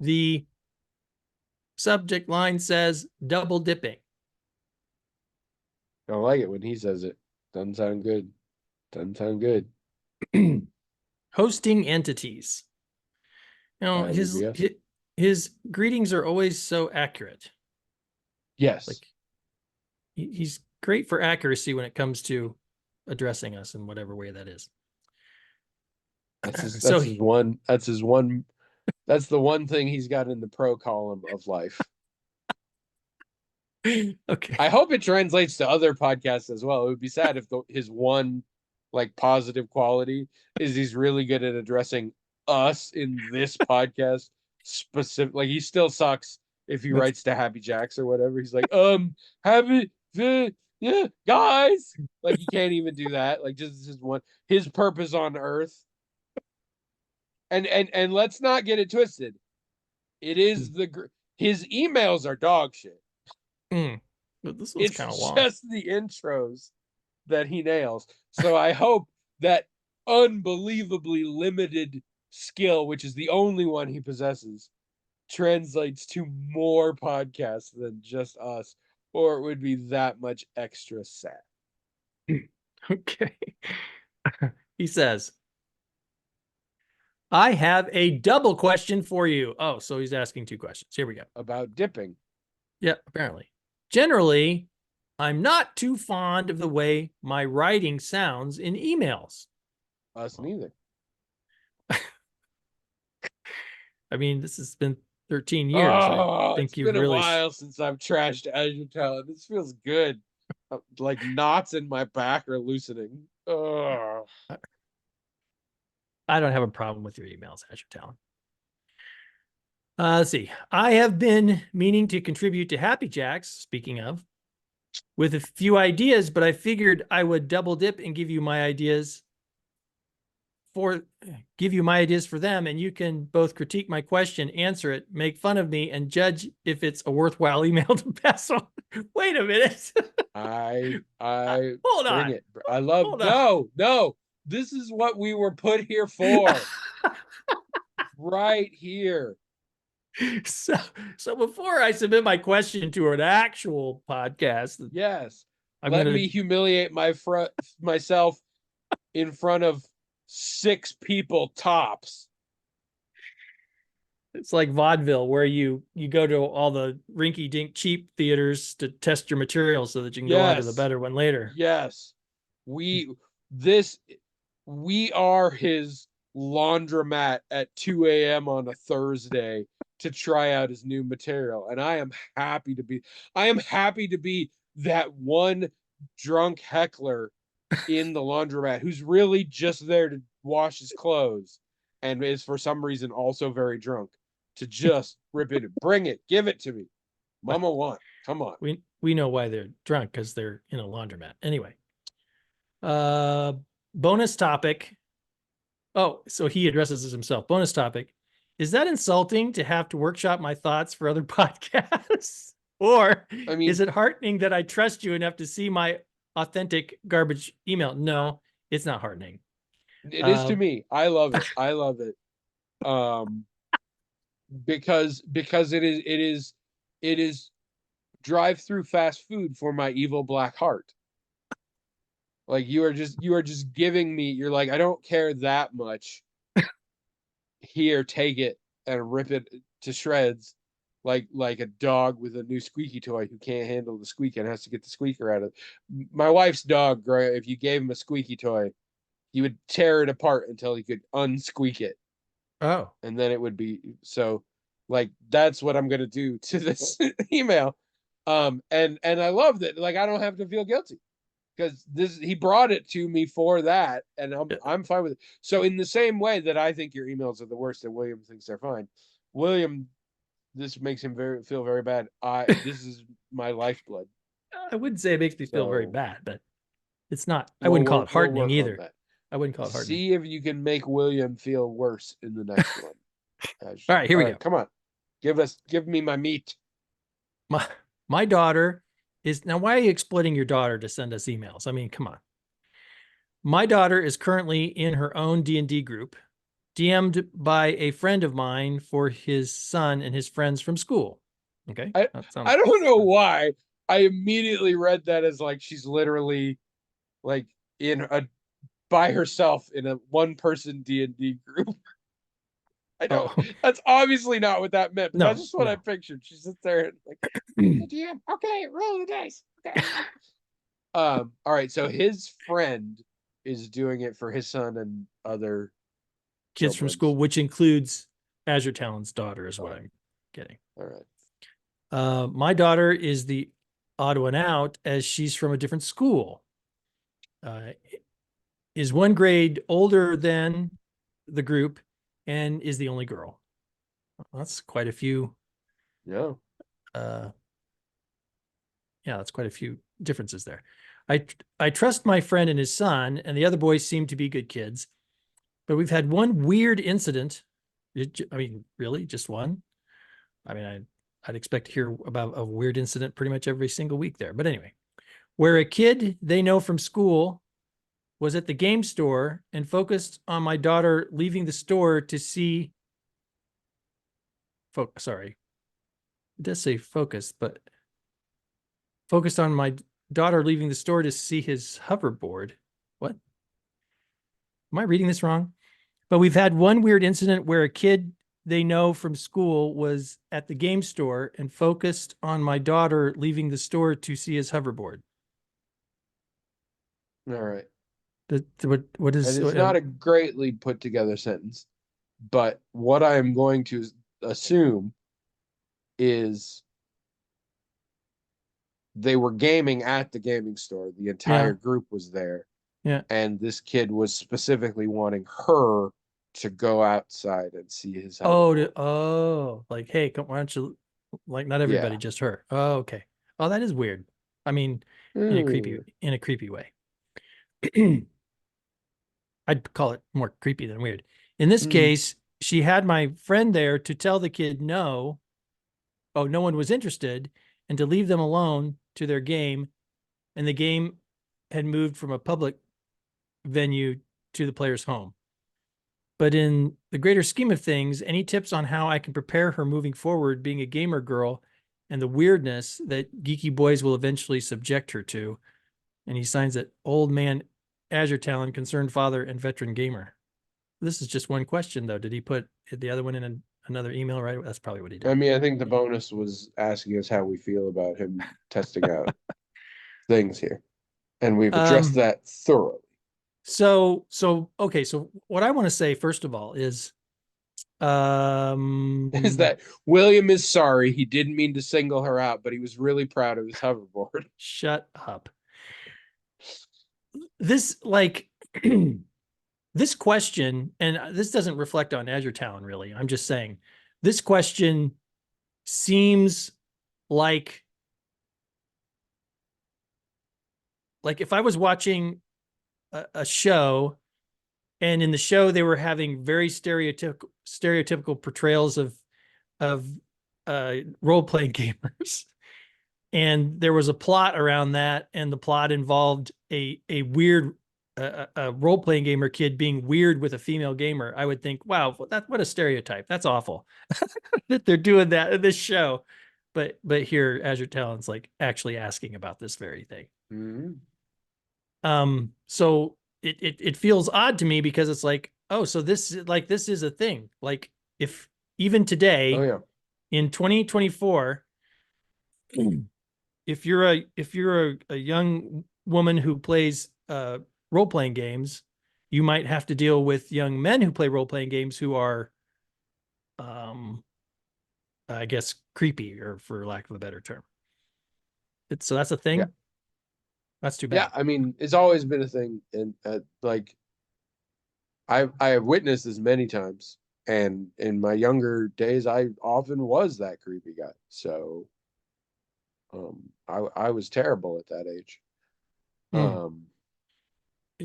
The subject line says double dipping. I don't like it when he says it. Doesn't sound good. Doesn't sound good. Hosting entities. You know, That would be us. his greetings are always so accurate. Yes. Like he's great for accuracy when it comes to addressing us in whatever way that is. That's So his one. That's his one. That's the one thing he's got in the pro column of life. Okay. I hope it translates to other podcasts as well. It would be sad if his one like positive quality is he's really good at addressing us in this podcast specific. Like he still sucks if he writes to Happy Jacks or whatever. He's like, happy, yeah, guys. Like he can't even do that. Like just his one, his purpose on Earth. And let's not get it twisted. It is his emails are dog shit. But this one's kind of long. It's just the intros that he nails. So I hope that unbelievably limited skill, which is the only one he possesses, translates to more podcasts than just us, or it would be that much extra sad. Okay. He says, I have a double question for you. Oh, so he's asking two questions. Here we go. About dipping. Yeah, apparently. Generally, I'm not too fond of the way my writing sounds in emails. Us neither. I mean, this has been 13 years. I think it's been really... a while since I've trashed Azure Talent. This feels good. Like knots in my back are loosening. I don't have a problem with your emails, Azure Talent. Let's see. I have been meaning to contribute to Happy Jacks, speaking of, with a few ideas, but I figured I would double dip and give you my ideas for them, and you can both critique my question, answer it, make fun of me, and judge if it's a worthwhile email to pass on. Wait a minute. I hold bring on. it. I love no. This is what we were put here for. Right here. So before I submit my question to an actual podcast, yes, let me humiliate myself in front of 6 people tops. It's like vaudeville, where you go to all the rinky-dink cheap theaters to test your material so that you can go on to the better one later. Yes, we are his laundromat at 2 a.m. on a Thursday to try out his new material, and I am happy to be that one drunk heckler in the laundromat who's really just there to wash his clothes and is for some reason also very drunk, to just rip it, bring it, give it to me. Mama want. Come on. We know why they're drunk, because they're in a laundromat. Anyway. Bonus topic. Oh, so he addresses this himself. Bonus topic. Is that insulting to have to workshop my thoughts for other podcasts? Or is it heartening that I trust you enough to see my authentic garbage email? No, it's not heartening. It is to me. I love it. I love it. Because it is drive-through fast food for my evil black heart. Like you are just giving me, you're like, I don't care that much. Here, take it and rip it to shreds, like a dog with a new squeaky toy who can't handle the squeak and has to get the squeaker out of it. My wife's dog, if you gave him a squeaky toy, he would tear it apart until he could unsqueak it, Oh, and then it would be so. Like that's what I'm gonna do to this email, and I love that. Like I don't have to feel guilty because this he brought it to me for that, and yeah. I'm fine with it. So in the same way that I think your emails are the worst, and William thinks they're fine, William, this makes him feel very bad. This is my lifeblood. I wouldn't say it makes me feel very So bad, but it's not. I we'll wouldn't call work it we'll heartening work on either. that. I wouldn't call it heartening. See if you can make William feel worse in the next one. All right, here we go. Come on, give me my meat. My daughter is now. Why are you exploiting your daughter to send us emails? I mean, come on. My daughter is currently in her own D&D group, DM'd by a friend of mine for his son and his friends from school. Okay, I I don't know why I immediately read that as like she's literally like in a by herself in a one person D&D group. I don't. Oh That's obviously not what that meant, but that's no, just what I no. pictured. She sits there and like, "Hey, DM, okay, roll the dice. Okay. All right. So his friend is doing it for his son and other Kids from children. school, which includes Azure Talon's daughter, is what Oh, I'm getting. all right. My daughter is the odd one out as she's from a different school. Is one grade older than the group and is the only girl. That's quite a few. Yeah. Yeah, that's quite a few differences there. I trust my friend and his son, and the other boys seem to be good kids. But we've had one weird incident. I mean, really, just one? I mean, I'd expect to hear about a weird incident pretty much every single week there. But anyway, where a kid they know from school was at the game store and focused on my daughter leaving the store to see. Sorry, it does say focus, but focused on my daughter leaving the store to see his hoverboard. What? Am I reading this wrong? But we've had one weird incident where a kid they know from school was at the game store and focused on my daughter leaving the store to see his hoverboard. All right. What is And it's not a greatly put together sentence, but what I am going to assume is they were gaming at the gaming store. The entire group was there. Yeah. And this kid was specifically wanting her to go outside and see his hoverboard. Like, hey, why don't you, like, not everybody, yeah. just her. Oh, okay. Oh, that is weird. I mean, in a creepy way. I'd call it more creepy than weird. In this case, she had my friend there to tell the kid no one was interested, and to leave them alone to their game. And the game had moved from a public venue to the player's home. But in the greater scheme of things, any tips on how I can prepare her moving forward, being a gamer girl, and the weirdness that geeky boys will eventually subject her to? And he signs it, old man Azure Talon, concerned father, and veteran gamer. This is just one question, though. Did he put the other one in another email, right? That's probably what he did. I mean, I think the bonus was asking us how we feel about him testing out things here. And we've addressed that thoroughly. So okay. So what I want to say, first of all, is that William is sorry. He didn't mean to single her out, but he was really proud of his hoverboard. Shut up. This, like, this question, and this doesn't reflect on Azure Talon, really. I'm just saying this question seems like if I was watching a show, and in the show they were having very stereotypical portrayals of role-playing gamers, and there was a plot around that, and the plot involved a weird a role-playing gamer kid being weird with a female gamer. I would think, wow, what a stereotype. That's awful that they're doing that in this show. But here Azure Talon's like actually asking about this very thing. So it feels odd to me, because it's like, oh, so this is a thing. Like, if even Oh today yeah. in 2024, if you're a young woman who plays role playing games, you might have to deal with young men who play role playing games who are, um, I guess, creepy, or for lack of a better term. So that's a Yeah. thing. That's too Yeah. bad. I mean, it's always been a thing. And like, I have witnessed this many times. And in my younger days, I often was that creepy guy. So I was terrible at that age. Mm. Um,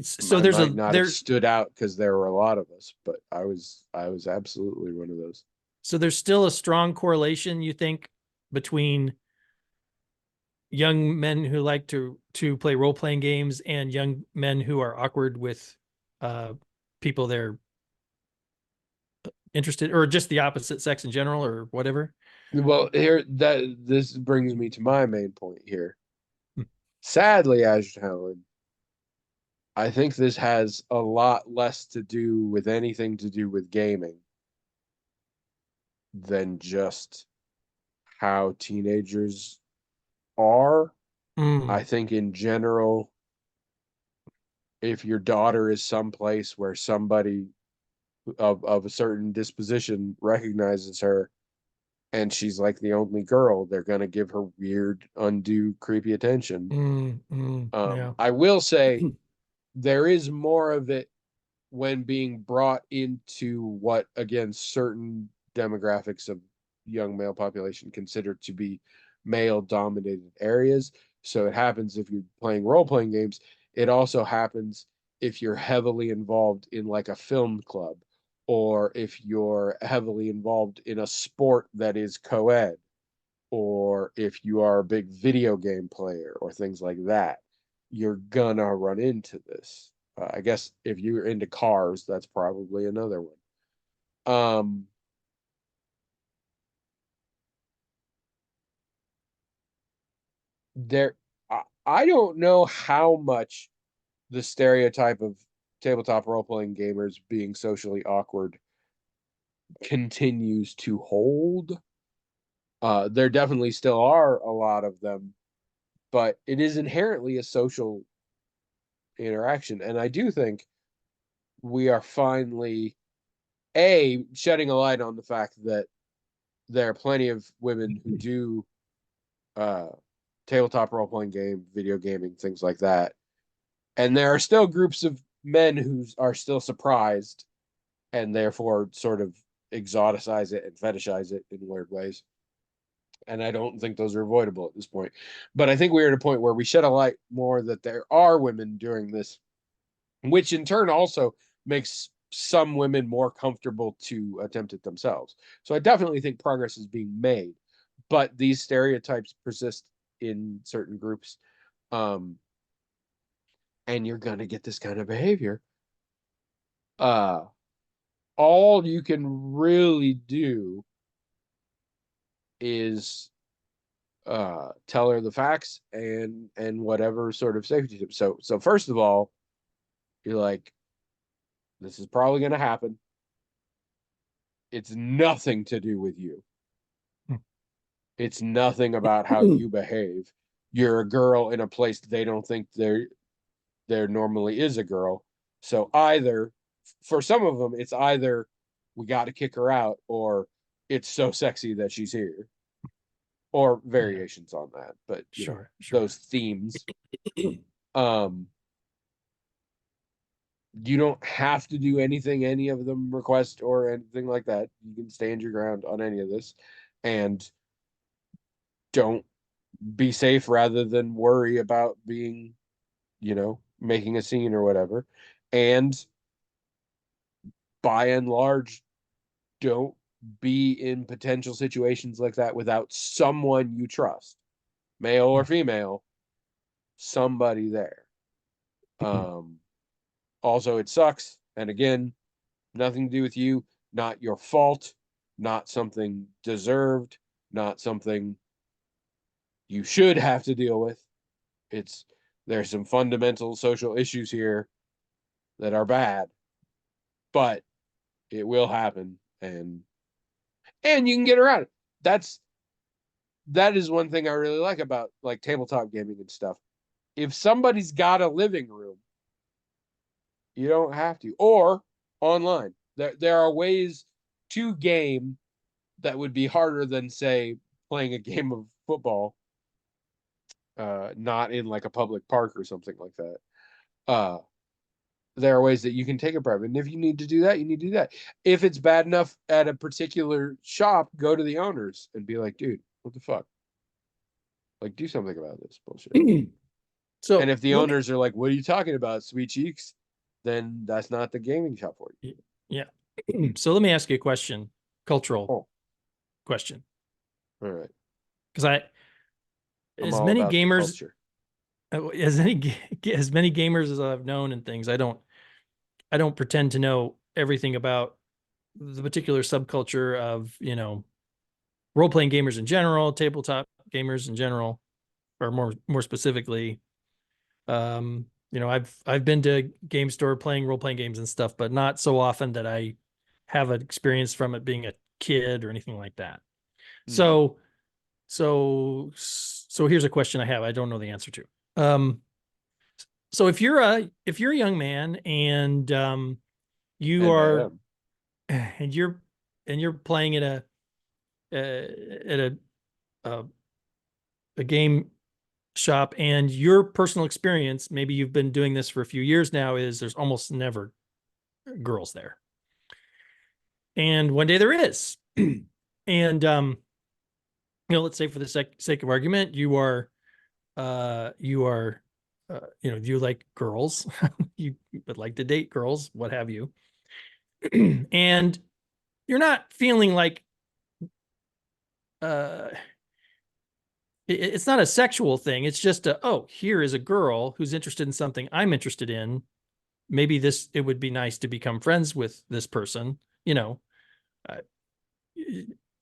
So I there's might a not have there stood out because there were a lot of us, but I was absolutely one of those. so there's still a strong correlation, you think, between young men who like to play role playing games and young men who are awkward with uh people they're interested, or just the opposite sex in general, or whatever. Well, here that this brings me to my main point here. Hmm. Sadly, as Helen, I think this has a lot less to do with anything to do with gaming than just how teenagers are. Mm, I think in general, if your daughter is someplace where somebody of a certain disposition recognizes her and she's like the only girl, they're gonna give her weird, undue, creepy attention. yeah. I will say there is more of it when being brought into what, again, certain demographics of young male population consider to be male dominated areas. So it happens if you're playing role playing games. It also happens if you're heavily involved in like a film club, or if you're heavily involved in a sport that is co ed, or if you are a big video game player or things like that, you're gonna run into this. I guess if you're into cars, that's probably another one. Um, there, I don't know how much the stereotype of tabletop role playing gamers being socially awkward continues to hold. There definitely still are a lot of them, but it is inherently a social interaction, and I do think we are finally shedding a light on the fact that there are plenty of women who do uh tabletop role playing game, video gaming, things like that. And there are still groups of men who are still surprised and therefore sort of exoticize it and fetishize it in weird ways. And I don't think those are avoidable at this point. But I think we're at a point where we shed a light more that there are women doing this, which in turn also makes some women more comfortable to attempt it themselves. So I definitely think progress is being made, but these stereotypes persist in certain groups. Um, and you're going to get this kind of behavior. Uh, all you can really do is tell her the facts and whatever sort of safety tips. So first of all, you're like, this is probably going to happen. It's nothing to do with you. It's nothing about how you behave. You're a girl in a place they don't think there normally is a girl. So either for some of them, it's either we got to kick her out, or it's so sexy that she's here, or Yeah, variations on that. But you know sure, sure. those themes. Um, you don't have to do anything any of them request or anything like that. You can stand your ground on any of this, and don't be safe rather than worry about being, making a scene or whatever. And by and large, don't be in potential situations like that without someone you trust, male or female, somebody there. Um, Also, it sucks. And again, nothing to do with you, not your fault, not something deserved, not something you should have to deal with. It's There's some fundamental social issues here that are bad, but it will happen. And and you can get around it. That is one thing I really like about like tabletop gaming and stuff. If somebody's got a living room, you don't have to. Or online. There are ways to game that would be harder than say playing a game of football, not in like a public park or something like that. Uh there are ways that you can take a private. And if you need to do that, you need to do that. If it's bad enough at a particular shop, go to the owners and be like, dude, what the fuck? Like, do something about this bullshit. And So if the let me, owners are like, what are you talking about, sweet cheeks? Then that's not the gaming shop for you. yeah. So let me ask you a question, cultural Oh, question. all right. Because I'm as all many about the gamers, culture. as many gamers as I've known and things, I don't pretend to know everything about the particular subculture of, role playing gamers in general, tabletop gamers in general, or more specifically. I've been to game store playing role playing games and stuff, but not so often that I have an experience from it being a kid or anything like that. Mm-hmm. So here's a question I have. I don't know the answer to. Um, so if you're a young man and you And I are am. and you're playing at a a game shop, and your personal experience, maybe you've been doing this for a few years now, is there's almost never girls there. And one day there is. And let's say for the sake of argument, you like girls, you would like to date girls, what have you. And you're not feeling like uh it's not a sexual thing. It's just here is a girl who's interested in something I'm interested in. Maybe it would be nice to become friends with this person. Uh,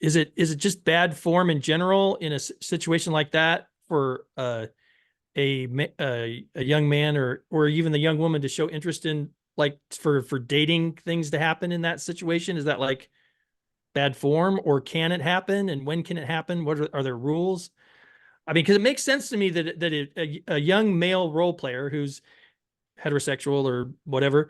is it just bad form in general in a situation like that for a young man or even the young woman to show interest in, like, for dating things to happen in that situation? Is that like bad form, or can it happen, and when can it happen? What are there rules? I mean, because it makes sense to me that a young male role player who's heterosexual or whatever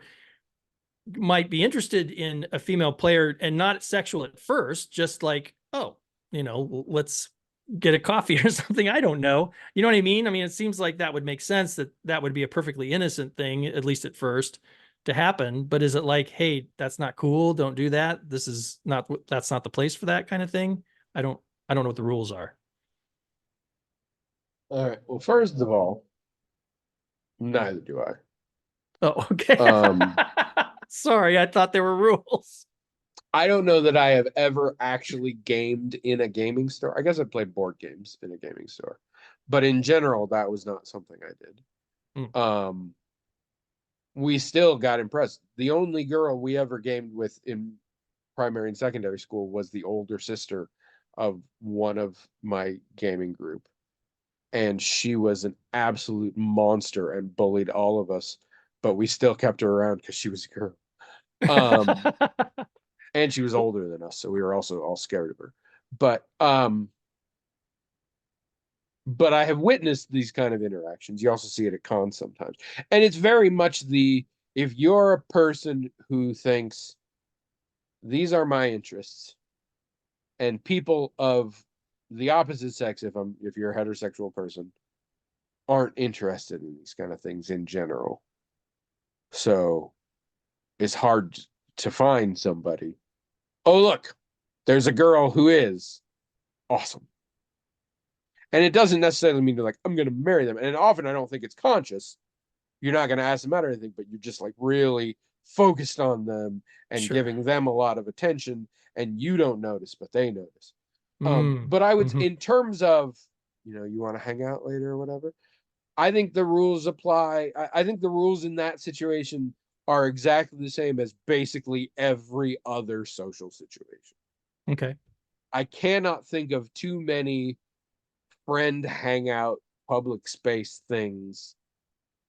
might be interested in a female player, and not sexual at first, just like, oh, let's get a coffee or something. I don't know. You know what I mean? I mean, it seems like that would make sense, that would be a perfectly innocent thing, at least at first, to happen. But is it like, hey, that's not cool, don't do that, that's not the place for that kind of thing? I don't I don't know what the rules are. All right. Well, first of all, neither do I. Oh, okay. Um, Sorry, I thought there were rules. I don't know that I have ever actually gamed in a gaming store. I guess I played board games in a gaming store, but in general, that was not something I did. Mm. We still got impressed. The only girl we ever gamed with in primary and secondary school was the older sister of one of my gaming group. And she was an absolute monster and bullied all of us, but we still kept her around because she was a girl. Um, and she was older than us, so we were also all scared of her. But I have witnessed these kind of interactions. You also see it at cons sometimes. And it's very much if you're a person who thinks these are my interests, and people of the opposite sex, if you're a heterosexual person, aren't interested in these kind of things in general. So it's hard to find somebody. Oh, look, there's a girl who is awesome. And it doesn't necessarily mean like, I'm going to marry them. And often I don't think it's conscious. You're not going to ask them out or anything, but you're just like really focused on them and Sure. giving them a lot of attention, and you don't notice, but they notice. Mm. But I would, Hmm. in terms of, you want to hang out later or whatever, I think the rules apply. I think the rules in that situation are exactly the same as basically every other social situation. Okay. I cannot think of too many friend hangout public space things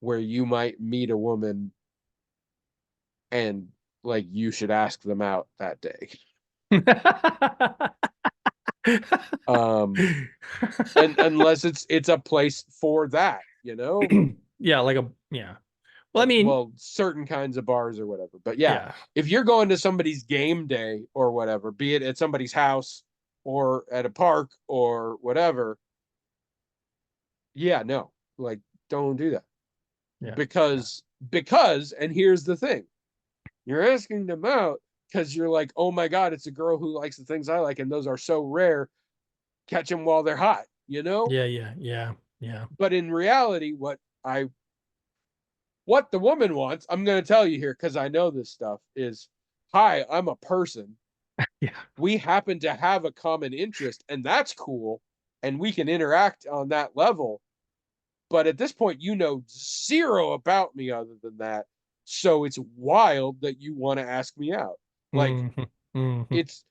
where you might meet a woman and like you should ask them out that day. Um, and unless it's a place for that, you know, Yeah, like a yeah. Well, I mean, well, certain kinds of bars or whatever. But yeah, yeah. if you're going to somebody's game day or whatever, be it at somebody's house or at a park or whatever, yeah, no, like don't do that. Yeah. Yeah. Because and here's the thing. You're asking them out because you're like, oh my God, it's a girl who likes the things I like, and those are so rare. Catch them while they're hot, you know? Yeah, yeah, yeah, yeah. But in reality, what the woman wants, I'm gonna tell you here because I know this stuff, is hi, I'm a person. Yeah. We happen to have a common interest, and that's cool, and we can interact on that level. But at this point, you know zero about me other than that. So it's wild that you want to ask me out. Like Hmm. Hmm. it's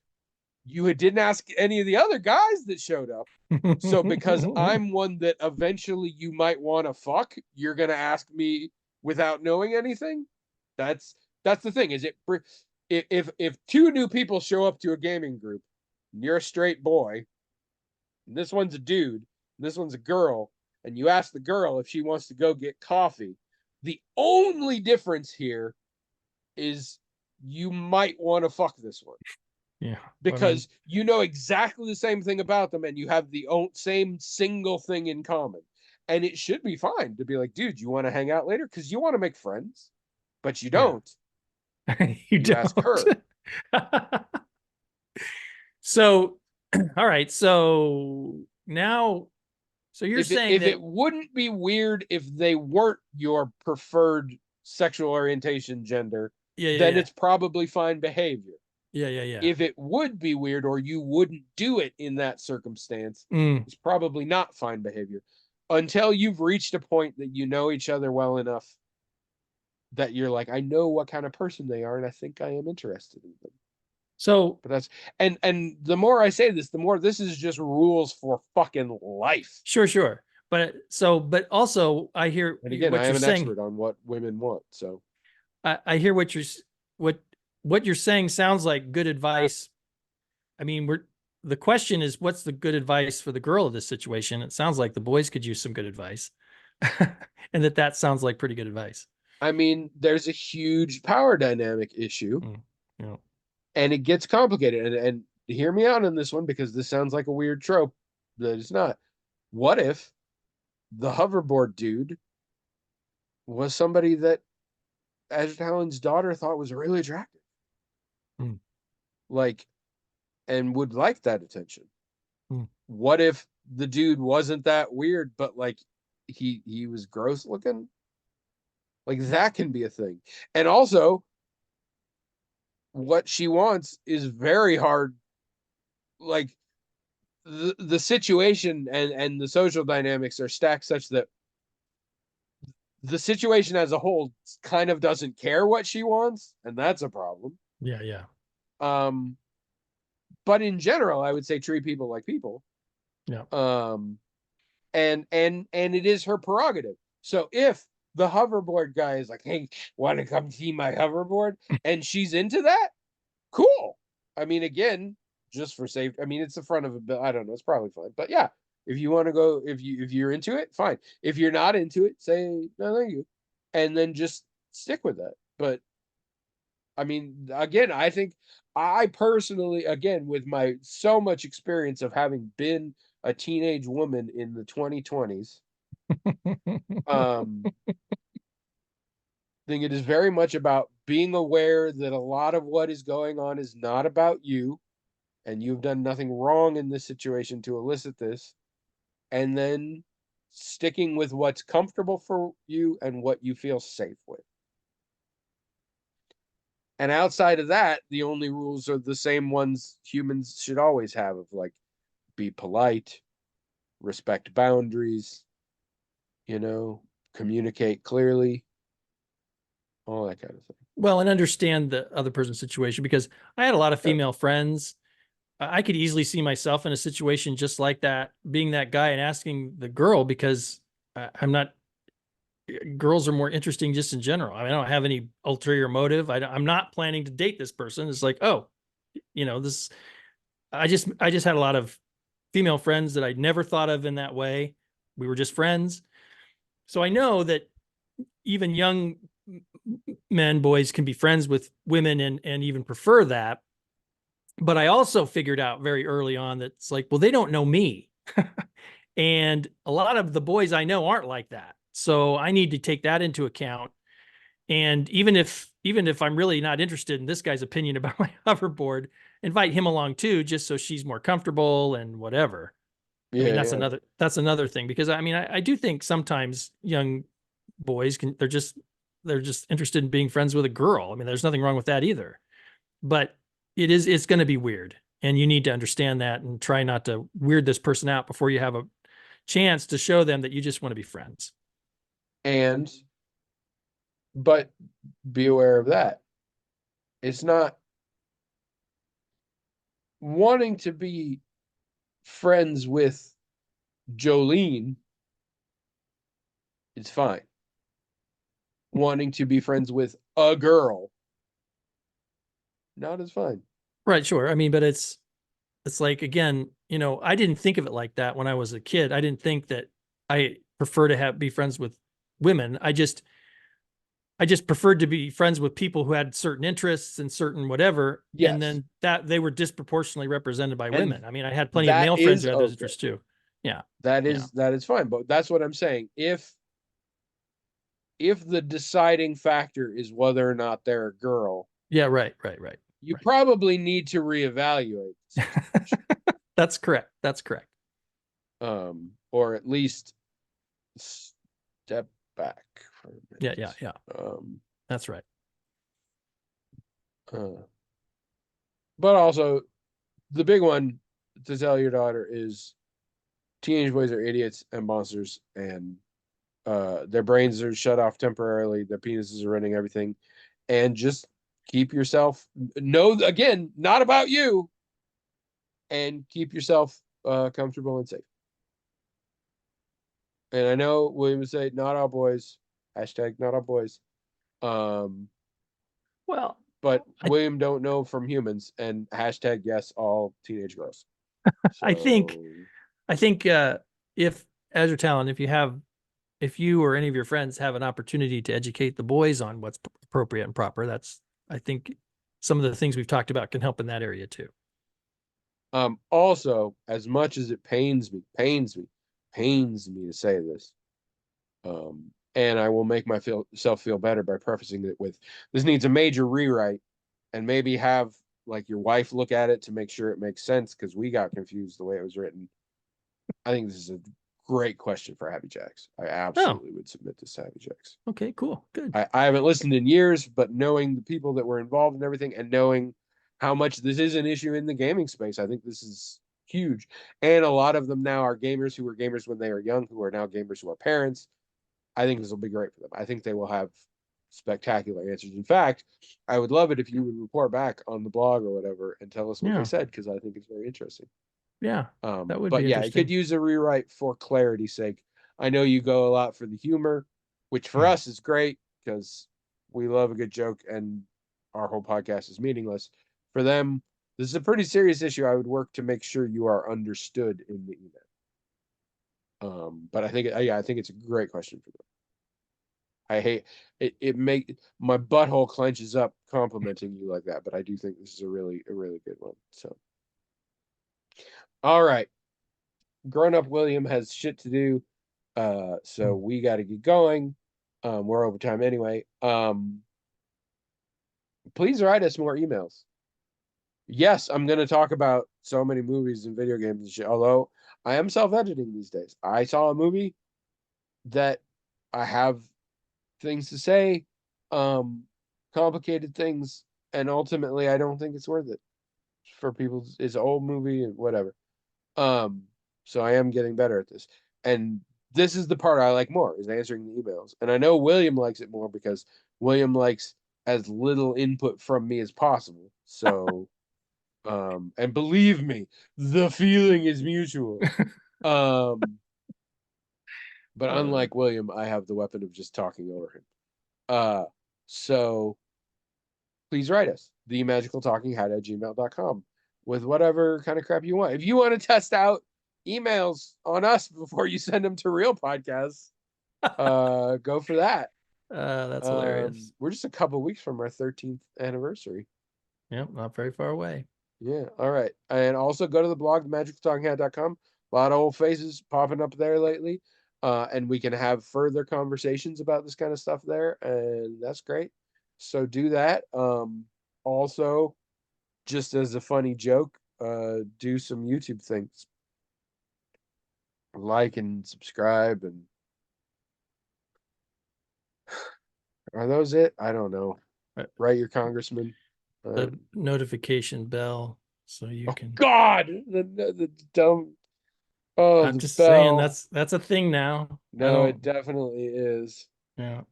you didn't ask any of the other guys that showed up. So because I'm one that eventually you might want to fuck, you're gonna ask me without knowing anything. That's that's the thing. Is it if two new people show up to a gaming group, and you're a straight boy, and this one's a dude, and this one's a girl, and you ask the girl if she wants to go get coffee, the only difference here is you might want to fuck this one Yeah. I mean, because you know exactly the same thing about them and you have the same single thing in common. And it should be fine to be like, dude, you want to hang out later? Because you want to make friends, but you yeah. don't. You You ask don't. her. So, all right. So now, so you're saying If that, it wouldn't be weird if they weren't your preferred sexual orientation gender, yeah, yeah, then yeah. it's probably fine behavior. Yeah, yeah, yeah. If it would be weird or you wouldn't do it in that circumstance, Mm. it's probably not fine behavior until you've reached a point that you know each other well enough that you're like, I know what kind of person they are, and I think I am interested in them. So But that's and the more I say this, the more this is just rules for fucking life. sure, sure. But so, but also I hear And again, I what am you're an saying. expert on what women want. So I hear what what what you're saying sounds like good advice. I mean, the question is, what's the good advice for the girl of this situation? It sounds like the boys could use some good advice, and that sounds like pretty good advice. I mean, there's a huge power dynamic issue, Mm, yeah. and it gets complicated. And hear me out on this one because this sounds like a weird trope that it's not. What if the hoverboard dude was somebody that Edge daughter thought was really attractive, Mm, like, and would like that attention? mm. What if the dude wasn't that weird, but like he was gross looking? Like that can be a thing. And also, what she wants is very hard. Like the situation and the social dynamics are stacked such that the situation as a whole kind of doesn't care what she wants, and that's a problem. Yeah, yeah, Um, but in general, I would say treat people like people. yeah. Um, and it is her prerogative. So if the hoverboard guy is like, "Hey, want to come see my hoverboard?" and she's into that, cool. I mean, again, just for safety. I mean, it's the front of a bill. I don't know. It's probably fine. But yeah, if you want to go, if you're into it, fine. If you're not into it, say no, thank you, and then just stick with that. But I mean, again, I think I personally, again, with my so much experience of having been a teenage woman in the 2020s, um, think it is very much about being aware that a lot of what is going on is not about you, and you've done nothing wrong in this situation to elicit this, and then sticking with what's comfortable for you and what you feel safe with. And outside of that, the only rules are the same ones humans should always have of like be polite, respect boundaries, communicate clearly, all that kind of thing. Well, and understand the other person's situation because I had a lot of Yeah. female friends. I could easily see myself in a situation just like that, being that guy and asking the girl because I'm not. Girls are more interesting just in general. I mean, I don't have any ulterior motive. I'm not planning to date this person. It's like, oh, this, I just had a lot of female friends that I'd never thought of in that way. We were just friends. So I know that even young men, boys can be friends with women and even prefer that. But I also figured out very early on that it's like, well, they don't know me. And a lot of the boys I know aren't like that. So I need to take that into account. And even if I'm really not interested in this guy's opinion about my hoverboard, invite him along too, just so she's more comfortable and whatever. I mean, Yeah, yeah. that's another thing, because I mean, I do think sometimes young boys they're just interested in being friends with a girl. I mean, there's nothing wrong with that either. But it's going to be weird, and you need to understand that and try not to weird this person out before you have a chance to show them that you just want to be friends. And but be aware of that. It's not wanting to be friends with Jolene, it's fine. Wanting to be friends with a girl, not as fine. Right, sure. I mean, but it's like, again, I didn't think of it like that when I was a kid. I didn't think that I prefer to be friends with women. I just preferred to be friends with people who had certain interests and certain whatever, and Yes. then that they were disproportionately represented by And women. I mean, I had plenty of that male friends is who had those okay. interests too. Yeah. That Yeah. is that is fine. But that's what I'm saying. If the deciding factor is whether or not they're a girl, Yeah, right, right, right, you right. probably need to reevaluate the situation. That's correct. That's correct. Or at least step back for a Yeah, yeah, minute. yeah. That's right. Uh, but also the big one to tell your daughter is teenage boys are idiots and monsters, and their brains are shut off temporarily, their penises are running everything, and just keep yourself know again, not about you, and keep yourself comfortable and safe. And I know William would say, not all boys, hashtag not all boys. Um, Well, but I William don't know from humans, and hashtag yes, all teenage girls. I think So I think if Azure Talent, if you or any of your friends have an opportunity to educate the boys on what's appropriate and proper, I think some of the things we've talked about can help in that area too. also, as much as it pains me to say this, and I will make myself feel better by prefacing it with this needs a major rewrite, and maybe have like your wife look at it to make sure it makes sense because we got confused the way it was written. I think this is a great question for Happy Jacks. I Oh, absolutely would submit this to Happy Jacks. okay, cool, good. I haven't listened in years, but knowing the people that were involved and everything, and knowing how much this is an issue in the gaming space, I think this is huge. And a lot of them now are gamers who were gamers when they were young, who are now gamers who are parents. I think this will be great for them. I think they will have spectacular answers. In fact, I would love it if you would report back on the blog or whatever and tell us what they Yeah, said, because I think it's very interesting. yeah, that would But be yeah, it could interesting. use a rewrite for clarity's sake. I know you go a lot for the humor, which for Hmm. us is great because we love a good joke and our whole podcast is meaningless. For them, this is a pretty serious issue. I would work to make sure you are understood in the email. But I think, yeah, I think it's a great question for them. I hate it. It make my butthole clenches up complimenting you like that, but I do think this is a really good one. So, all right, grown up William has shit to do. So Hmm. we got to get going. We're over time anyway. Please write us more emails. Yes, I'm going to talk about so many movies and video games and shit. Although I am self-editing these days. I saw a movie that I have things to say, um, complicated things, and ultimately I don't think it's worth it for people. It's an old movie and whatever. Um, so I am getting better at this. And this is the part I like more is answering the emails. And I know William likes it more because William likes as little input from me as possible. So and believe me, the feeling is mutual. Um, but Uh, unlike William, I have the weapon of just talking over him. Uh so please write us. themagicaltalkinghat@gmail.com with whatever kind of crap you want. If you want to test out emails on us before you send them to real podcasts, go for that. That's hilarious. We're just a couple weeks from our 13th anniversary. Yep, not very far away. Yeah. All right. And also go to the blog, themagicaltalkinghat.com. A lot of old faces popping up there lately. And we can have further conversations about this kind of stuff there. And that's great. So do that. Also, just as a funny joke, do some YouTube things. Like and subscribe. And are those it? I don't know. Write your congressman. The notification bell so you can. God, the dumb. Oh, I'm the just saying bell. that's a thing now. I No, it don't. definitely is. Yeah.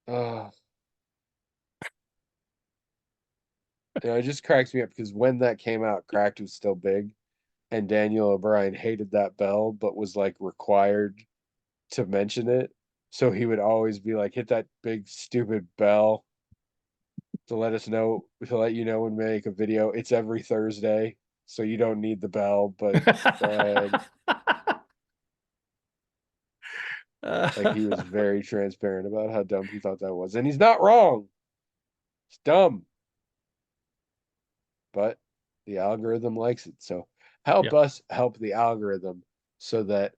Uh, it just cracks me up because when that came out, Cracked was still big, and Daniel O'Brien hated that bell, but was like required to mention it. So he would always be like, hit that big stupid bell to let us know, to let you know when we make a video. It's every Thursday, so you don't need the bell, but go ahead. Like he was very transparent about how dumb he thought that was. And he's not wrong. It's dumb. But the algorithm likes it. So help Yep. us help the algorithm so that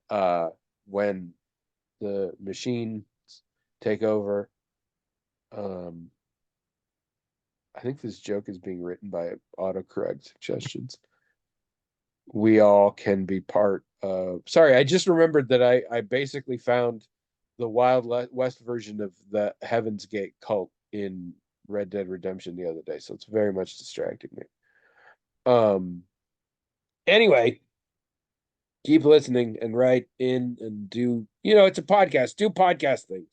when the machines take over, um I think this joke is being written by autocorrect suggestions. We all can be part of. Sorry, I just remembered that I basically found the Wild West version of the Heaven's Gate cult in Red Dead Redemption the other day, so it's very much distracting me. Anyway, keep listening and write in and do, it's a podcast. Do podcast things.